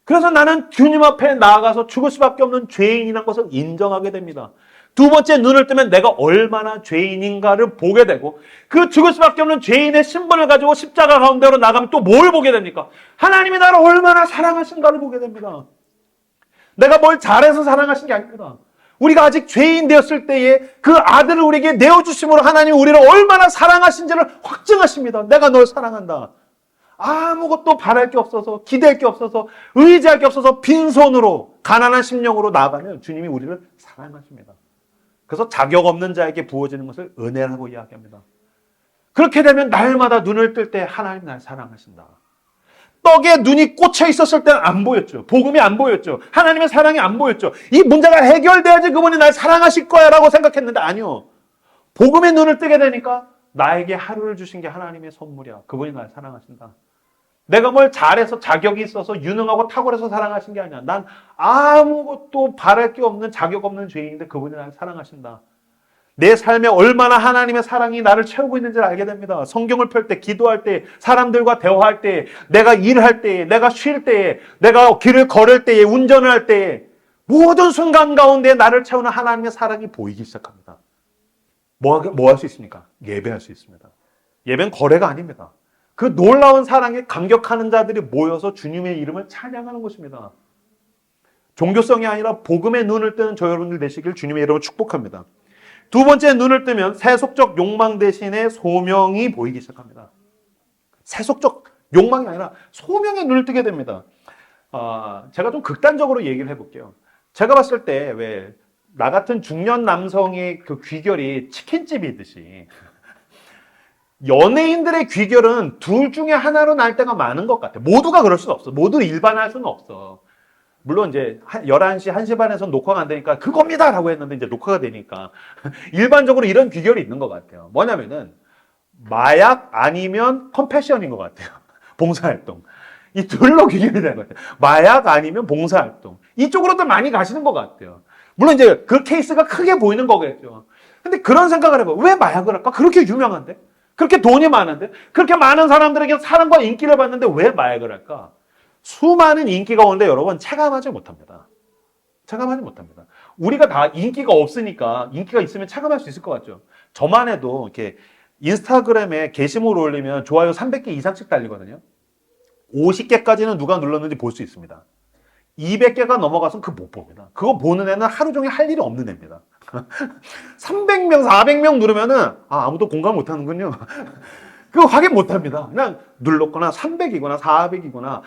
그래서 나는 주님 앞에 나아가서 죽을 수밖에 없는 죄인이라는 것을 인정하게 됩니다. 두 번째, 눈을 뜨면 내가 얼마나 죄인인가를 보게 되고, 그 죽을 수밖에 없는 죄인의 신분을 가지고 십자가 가운데로 나가면 또 뭘 보게 됩니까? 하나님이 나를 얼마나 사랑하신가를 보게 됩니다. 내가 뭘 잘해서 사랑하신 게 아닙니다. 우리가 아직 죄인 되었을 때에 그 아들을 우리에게 내어주심으로 하나님이 우리를 얼마나 사랑하신지를 확증하십니다. 내가 널 사랑한다. 아무것도 바랄 게 없어서, 기댈 게 없어서, 의지할 게 없어서 빈손으로, 가난한 심령으로 나아가면 주님이 우리를 사랑하십니다. 그래서 자격 없는 자에게 부어지는 것을 은혜라고 이야기합니다. 그렇게 되면 날마다 눈을 뜰 때 하나님 날 사랑하신다. 떡에 눈이 꽂혀 있었을 때는 안 보였죠. 복음이 안 보였죠. 하나님의 사랑이 안 보였죠. 이 문제가 해결돼야지 그분이 날 사랑하실 거야 라고 생각했는데 아니요. 복음의 눈을 뜨게 되니까 나에게 하루를 주신 게 하나님의 선물이야. 그분이 날 사랑하신다. 내가 뭘 잘해서 자격이 있어서 유능하고 탁월해서 사랑하신 게 아니야. 난 아무것도 바랄 게 없는 자격 없는 죄인인데 그분이 날 사랑하신다. 내 삶에 얼마나 하나님의 사랑이 나를 채우고 있는지를 알게 됩니다. 성경을 펼 때, 기도할 때, 사람들과 대화할 때, 내가 일할 때, 내가 쉴 때, 내가 길을 걸을 때, 운전을 할 때, 모든 순간 가운데 나를 채우는 하나님의 사랑이 보이기 시작합니다. 뭐 할 수 있습니까? 예배할 수 있습니다. 예배는 거래가 아닙니다. 그 놀라운 사랑에 감격하는 자들이 모여서 주님의 이름을 찬양하는 것입니다. 종교성이 아니라 복음의 눈을 뜨는 저 여러분들 되시길 주님의 이름으로 축복합니다. 두 번째, 눈을 뜨면 세속적 욕망 대신에 소명이 보이기 시작합니다. 세속적 욕망이 아니라 소명의 눈을 뜨게 됩니다. 제가 좀 극단적으로 얘기를 해볼게요. 제가 봤을 때 왜 나 같은 중년 남성의 그 귀결이 치킨집이듯이 연예인들의 귀결은 둘 중에 하나로 날 때가 많은 것 같아. 모두가 그럴 수는 없어. 모두 일반할 수는 없어. 물론 이제 11시, 1시 반에서 녹화가 안 되니까 그겁니다! 라고 했는데 이제 녹화가 되니까 일반적으로 이런 귀결이 있는 것 같아요. 뭐냐면은 마약 아니면 컴패션인 것 같아요. 봉사활동. 이 둘로 귀결이 되는 것 같아요. 마약 아니면 봉사활동. 이쪽으로도 많이 가시는 것 같아요. 물론 이제 그 케이스가 크게 보이는 거겠죠. 근데 그런 생각을 해봐. 왜 마약을 할까? 그렇게 유명한데? 그렇게 돈이 많은데? 그렇게 많은 사람들에게 사랑과 인기를 받는데 왜 마약을 할까? 수많은 인기가 오는데 여러분 체감하지 못합니다. 체감하지 못합니다. 우리가 다 인기가 없으니까 인기가 있으면 체감할 수 있을 것 같죠. 저만 해도 이렇게 인스타그램에 게시물 올리면 좋아요 300개 이상씩 달리거든요. 50개까지는 누가 눌렀는지 볼 수 있습니다. 200개가 넘어가서 그거 못 봅니다. 그거 보는 애는 하루 종일 할 일이 없는 애입니다. 300명, 400명 누르면은 아무도 공감 못 하는군요. 그거 확인 못 합니다. 그냥 눌렀거나 300이거나 400이거나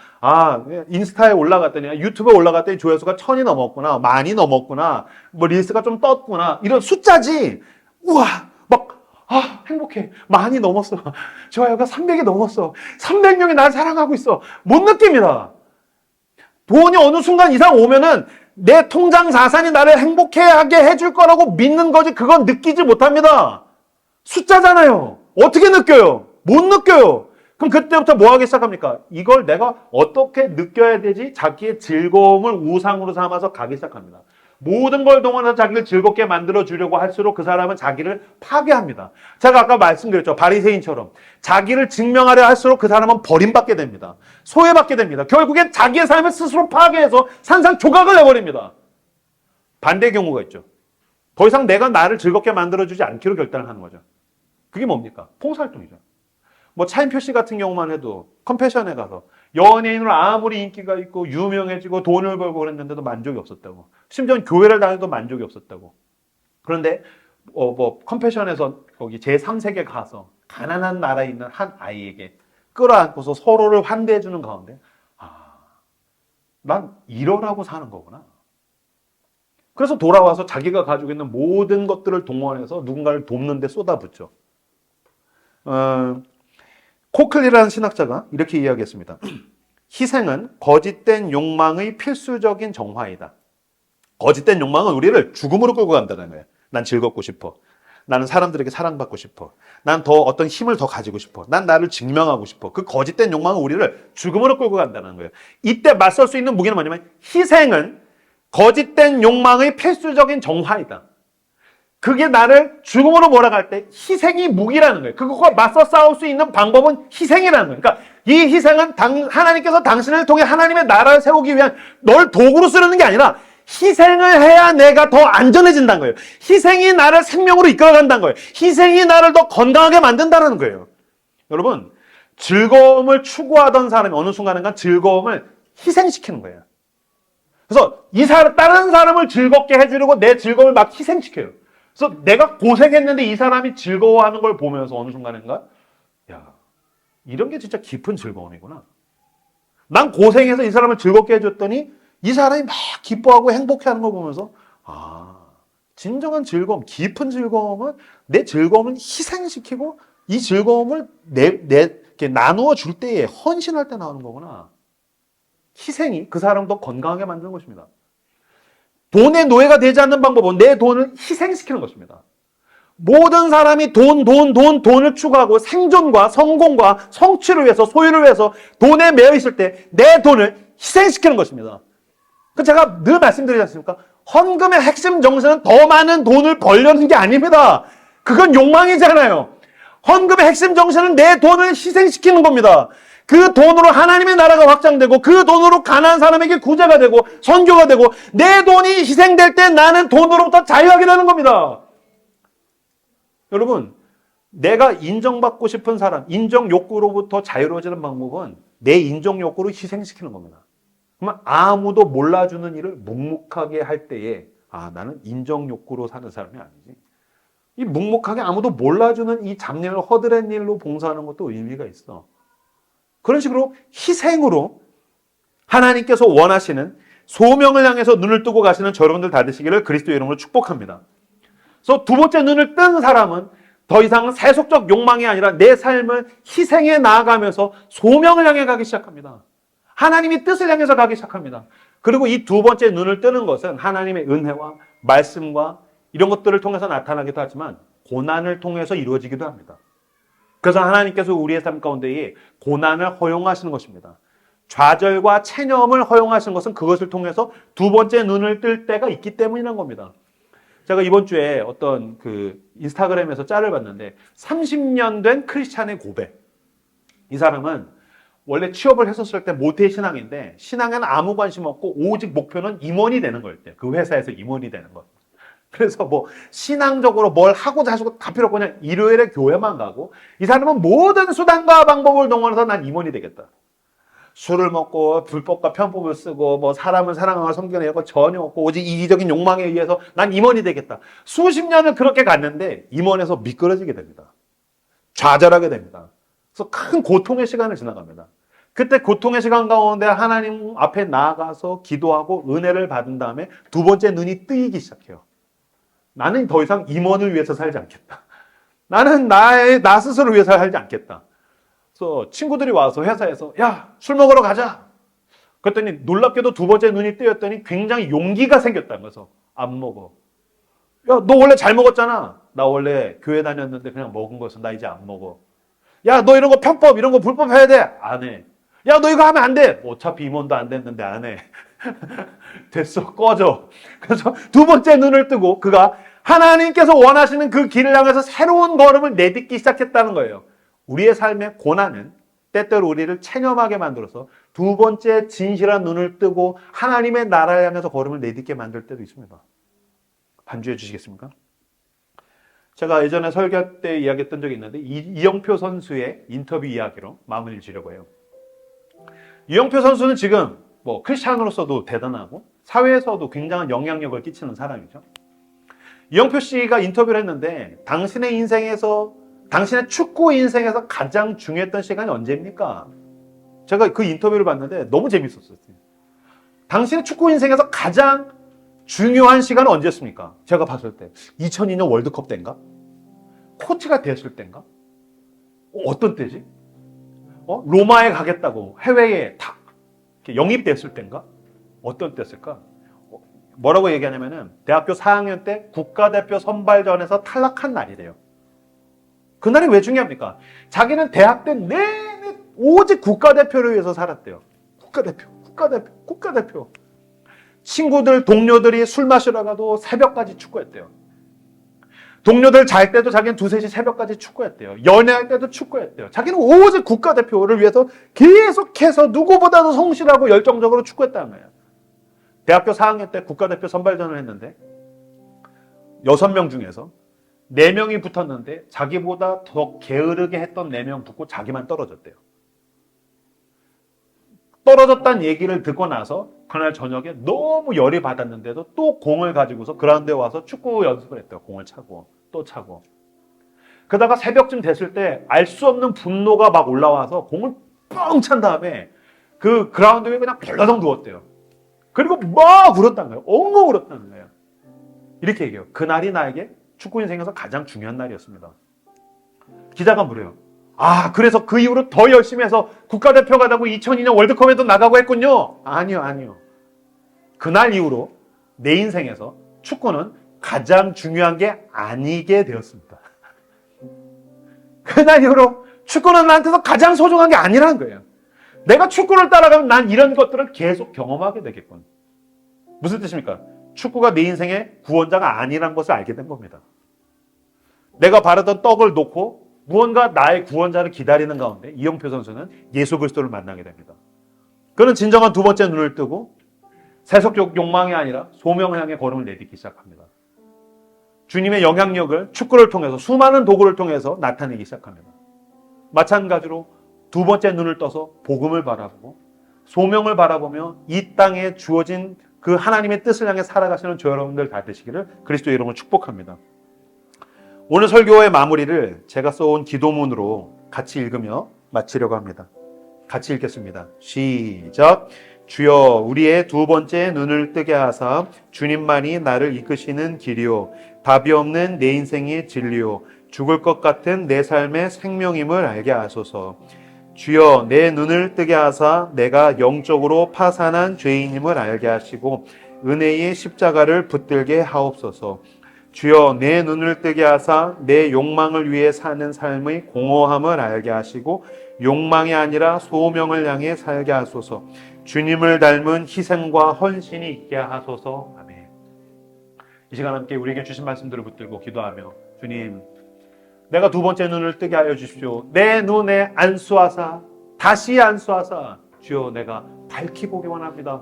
인스타에 올라갔더니 유튜브에 올라갔더니 조회수가 1000이 넘었구나, 만이 넘었구나, 뭐 릴스가 좀 떴구나 이런 숫자지. 우와 막 행복해. 많이 넘었어. 좋아요가 300이 넘었어. 300명이 날 사랑하고 있어. 못 느낍니다. 돈이 어느 순간 이상 오면은 내 통장 자산이 나를 행복하게 해줄 거라고 믿는 거지 그건 느끼지 못합니다. 숫자잖아요. 어떻게 느껴요? 못 느껴요. 그럼 그때부터 뭐 하기 시작합니까? 이걸 내가 어떻게 느껴야 되지? 자기의 즐거움을 우상으로 삼아서 가기 시작합니다. 모든 걸 동원해서 자기를 즐겁게 만들어 주려고 할수록 그 사람은 자기를 파괴합니다. 제가 아까 말씀드렸죠. 바리새인처럼 자기를 증명하려 할수록 그 사람은 버림받게 됩니다. 소외받게 됩니다. 결국엔 자기의 삶을 스스로 파괴해서 산산조각을 내버립니다. 반대의 경우가 있죠. 더 이상 내가 나를 즐겁게 만들어주지 않기로 결단을 하는 거죠. 그게 뭡니까? 봉사활동이죠. 뭐 차인표 씨 같은 경우만 해도 컴패션에 가서 연예인으로 아무리 인기가 있고 유명해지고 돈을 벌고 그랬는데도 만족이 없었다고. 심지어 교회를 다녀도 만족이 없었다고. 그런데 뭐 컴패션에서 거기 제3세계 가서 가난한 나라에 있는 한 아이에게 끌어안고서 서로를 환대해 주는 가운데 난 이러라고 사는 거구나. 그래서 돌아와서 자기가 가지고 있는 모든 것들을 동원해서 누군가를 돕는 데 쏟아붓죠. 코클리라는 신학자가 이렇게 이야기했습니다. 희생은 거짓된 욕망의 필수적인 정화이다. 거짓된 욕망은 우리를 죽음으로 끌고 간다는 거예요. 난 즐겁고 싶어. 나는 사람들에게 사랑받고 싶어. 난 더 어떤 힘을 더 가지고 싶어. 난 나를 증명하고 싶어. 그 거짓된 욕망은 우리를 죽음으로 끌고 간다는 거예요. 이때 맞설 수 있는 무기는 뭐냐면 희생은 거짓된 욕망의 필수적인 정화이다. 그게 나를 죽음으로 몰아갈 때 희생이 무기라는 거예요. 그것과 맞서 싸울 수 있는 방법은 희생이라는 거예요. 그러니까 이 희생은 하나님께서 당신을 통해 하나님의 나라를 세우기 위한 널 도구로 쓰는 게 아니라 희생을 해야 내가 더 안전해진다는 거예요. 희생이 나를 생명으로 이끌어간다는 거예요. 희생이 나를 더 건강하게 만든다는 거예요. 여러분, 즐거움을 추구하던 사람이 어느 순간인가 즐거움을 희생시키는 거예요. 그래서 다른 사람을 즐겁게 해주려고 내 즐거움을 막 희생시켜요. 그래서 내가 고생했는데 이 사람이 즐거워하는 걸 보면서 어느 순간인가, 야, 이런 게 진짜 깊은 즐거움이구나. 난 고생해서 이 사람을 즐겁게 해줬더니 이 사람이 막 기뻐하고 행복해하는 걸 보면서 진정한 즐거움, 깊은 즐거움은 내 즐거움을 희생시키고 이 즐거움을 이렇게 나누어 줄 때에 헌신할 때 나오는 거구나. 희생이 그 사람을 더 건강하게 만드는 것입니다. 돈의 노예가 되지 않는 방법은 내 돈을 희생시키는 것입니다. 모든 사람이 돈을 추구하고 생존과 성공과 성취를 위해서, 소유를 위해서 돈에 매여 있을 때 내 돈을 희생시키는 것입니다. 제가 늘 말씀드리지 않습니까? 헌금의 핵심 정신은 더 많은 돈을 벌려는 게 아닙니다. 그건 욕망이잖아요. 헌금의 핵심 정신은 내 돈을 희생시키는 겁니다. 그 돈으로 하나님의 나라가 확장되고 그 돈으로 가난한 사람에게 구제가 되고 선교가 되고 내 돈이 희생될 때 나는 돈으로부터 자유하게 되는 겁니다. 여러분, 내가 인정받고 싶은 사람, 인정 욕구로부터 자유로워지는 방법은 내 인정 욕구를 희생시키는 겁니다. 그러면 아무도 몰라주는 일을 묵묵하게 할 때에 나는 인정 욕구로 사는 사람이 아니지. 이 묵묵하게 아무도 몰라주는 이 잡념을 허드렛 일로 봉사하는 것도 의미가 있어. 그런 식으로 희생으로 하나님께서 원하시는 소명을 향해서 눈을 뜨고 가시는 여러분들 다 되시기를 그리스도의 이름으로 축복합니다. 그래서 두 번째 눈을 뜬 사람은 더 이상 세속적 욕망이 아니라 내 삶을 희생해 나아가면서 소명을 향해 가기 시작합니다. 하나님의 뜻을 향해서 가기 시작합니다. 그리고 이 두 번째 눈을 뜨는 것은 하나님의 은혜와 말씀과 이런 것들을 통해서 나타나기도 하지만 고난을 통해서 이루어지기도 합니다. 그래서 하나님께서 우리의 삶 가운데에 고난을 허용하시는 것입니다. 좌절과 체념을 허용하시는 것은 그것을 통해서 두 번째 눈을 뜰 때가 있기 때문이라는 겁니다. 제가 이번 주에 어떤 인스타그램에서 짤을 봤는데 30년 된 크리스찬의 고백. 이 사람은 원래 취업을 했었을 때 모태신앙인데 신앙에는 아무 관심 없고 오직 목표는 임원이 되는 거였대요. 그 회사에서 임원이 되는 거. 그래서 신앙적으로 뭘 하고자 하시고 다 필요 없고 그냥 일요일에 교회만 가고 이 사람은 모든 수단과 방법을 동원해서 난 임원이 되겠다. 술을 먹고 불법과 편법을 쓰고 사람을 사랑하고 섬기는 이런 거 전혀 없고 오직 이기적인 욕망에 의해서 난 임원이 되겠다. 수십 년을 그렇게 갔는데 임원에서 미끄러지게 됩니다. 좌절하게 됩니다. 그래서 큰 고통의 시간을 지나갑니다. 그때 고통의 시간 가운데 하나님 앞에 나아가서 기도하고 은혜를 받은 다음에 두 번째 눈이 뜨이기 시작해요. 나는 더 이상 임원을 위해서 살지 않겠다. 나는 나 스스로를 위해서 살지 않겠다. 그래서 친구들이 와서 회사에서 야, 술 먹으러 가자. 그랬더니 놀랍게도 두 번째 눈이 뜨였더니 굉장히 용기가 생겼다는 거죠. 안 먹어. 야, 너 원래 잘 먹었잖아. 나 원래 교회 다녔는데 그냥 먹은 거였어. 나 이제 안 먹어. 야, 너 이런 거 편법, 이런 거 불법 해야 돼. 안 해. 야, 너 이거 하면 안 돼. 어차피 임원도 안 됐는데 안 해. 됐어, 꺼져. 그래서 두 번째 눈을 뜨고 그가 하나님께서 원하시는 그 길을 향해서 새로운 걸음을 내딛기 시작했다는 거예요. 우리의 삶의 고난은 때때로 우리를 체념하게 만들어서 두 번째 진실한 눈을 뜨고 하나님의 나라를 향해서 걸음을 내딛게 만들 때도 있습니다. 반주해 주시겠습니까? 제가 예전에 설교 때 이야기했던 적이 있는데 이영표 선수의 인터뷰 이야기로 마무리를 지려고 해요. 이영표 선수는 지금 크리스찬으로서도 대단하고 사회에서도 굉장한 영향력을 끼치는 사람이죠. 이영표 씨가 인터뷰를 했는데 당신의 축구 인생에서 가장 중요했던 시간이 언제입니까? 제가 그 인터뷰를 봤는데 너무 재밌었어요. 당신의 축구 인생에서 가장 중요한 시간은 언제였습니까? 제가 봤을 때 2002년 월드컵 때인가? 코치가 됐을 때인가? 어떤 때지? 로마에 가겠다고 해외에 탁 영입됐을 때인가? 어떤 때였을까? 뭐라고 얘기하냐면은 대학교 4학년 때 국가대표 선발전에서 탈락한 날이래요. 그날이 왜 중요합니까? 자기는 대학 때 내내 오직 국가대표를 위해서 살았대요. 국가대표. 친구들, 동료들이 술 마시러 가도 새벽까지 축구했대요. 동료들 잘 때도 자기는 2, 3시 새벽까지 축구했대요. 연애할 때도 축구했대요. 자기는 오직 국가대표를 위해서 계속해서 누구보다도 성실하고 열정적으로 축구했다는 거예요. 대학교 4학년 때 국가대표 선발전을 했는데 6명 중에서 4명이 붙었는데 자기보다 더 게으르게 했던 4명 붙고 자기만 떨어졌대요. 떨어졌다는 얘기를 듣고 나서 그날 저녁에 너무 열이 받았는데도 또 공을 가지고서 그라운드에 와서 축구 연습을 했대요. 공을 차고 또 차고. 그러다가 새벽쯤 됐을 때 알 수 없는 분노가 막 올라와서 공을 뻥 찬 다음에 그 그라운드 위에 그냥 벌러덩 누웠대요. 그리고 막 울었다는 거예요. 엉엉 울었다는 거예요. 이렇게 얘기해요. 그날이 나에게 축구 인생에서 가장 중요한 날이었습니다. 기자가 물어요. 그래서 그 이후로 더 열심히 해서 국가대표가 되고 2002년 월드컵에도 나가고 했군요. 아니요. 그날 이후로 내 인생에서 축구는 가장 중요한 게 아니게 되었습니다. 그날 이후로 축구는 나한테서 가장 소중한 게 아니라는 거예요. 내가 축구를 따라가면 난 이런 것들을 계속 경험하게 되겠군. 무슨 뜻입니까? 축구가 내 인생의 구원자가 아니라는 것을 알게 된 겁니다. 내가 바르던 떡을 놓고 무언가 나의 구원자를 기다리는 가운데 이영표 선수는 예수 그리스도를 만나게 됩니다. 그는 진정한 2번째 눈을 뜨고 세속적 욕망이 아니라 소명을 향해 걸음을 내딛기 시작합니다. 주님의 영향력을 축구를 통해서 수많은 도구를 통해서 나타내기 시작합니다. 마찬가지로 2번째 눈을 떠서 복음을 바라보고 소명을 바라보며 이 땅에 주어진 그 하나님의 뜻을 향해 살아가시는 저 여러분들 다 되시기를 그리스도의 이름으로 축복합니다. 오늘 설교의 마무리를 제가 써온 기도문으로 같이 읽으며 마치려고 합니다. 같이 읽겠습니다. 시작. 주여 우리의 2번째 눈을 뜨게 하사 주님만이 나를 이끄시는 길이요 답이 없는 내 인생의 진리요 죽을 것 같은 내 삶의 생명임을 알게 하소서. 주여 내 눈을 뜨게 하사 내가 영적으로 파산한 죄인임을 알게 하시고 은혜의 십자가를 붙들게 하옵소서. 주여 내 눈을 뜨게 하사 내 욕망을 위해 사는 삶의 공허함을 알게 하시고 욕망이 아니라 소명을 향해 살게 하소서. 주님을 닮은 희생과 헌신이 있게 하소서. 아멘. 이 시간 함께 우리에게 주신 말씀들을 붙들고 기도하며 주님 내가 2번째 눈을 뜨게 하여 주십시오. 내 눈에 안수하사 다시 안수하사 주여 내가 밝히 보기 원합니다.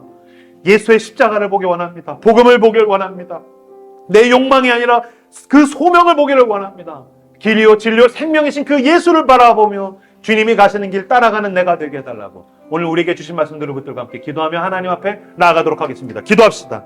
예수의 십자가를 보기 원합니다. 복음을 보길 원합니다. 내 욕망이 아니라 그 소명을 보기를 원합니다. 길이요 진리요 생명이신 그 예수를 바라보며 주님이 가시는 길 따라가는 내가 되게 해달라고 오늘 우리에게 주신 말씀들을 붙들고 함께 기도하며 하나님 앞에 나아가도록 하겠습니다. 기도합시다.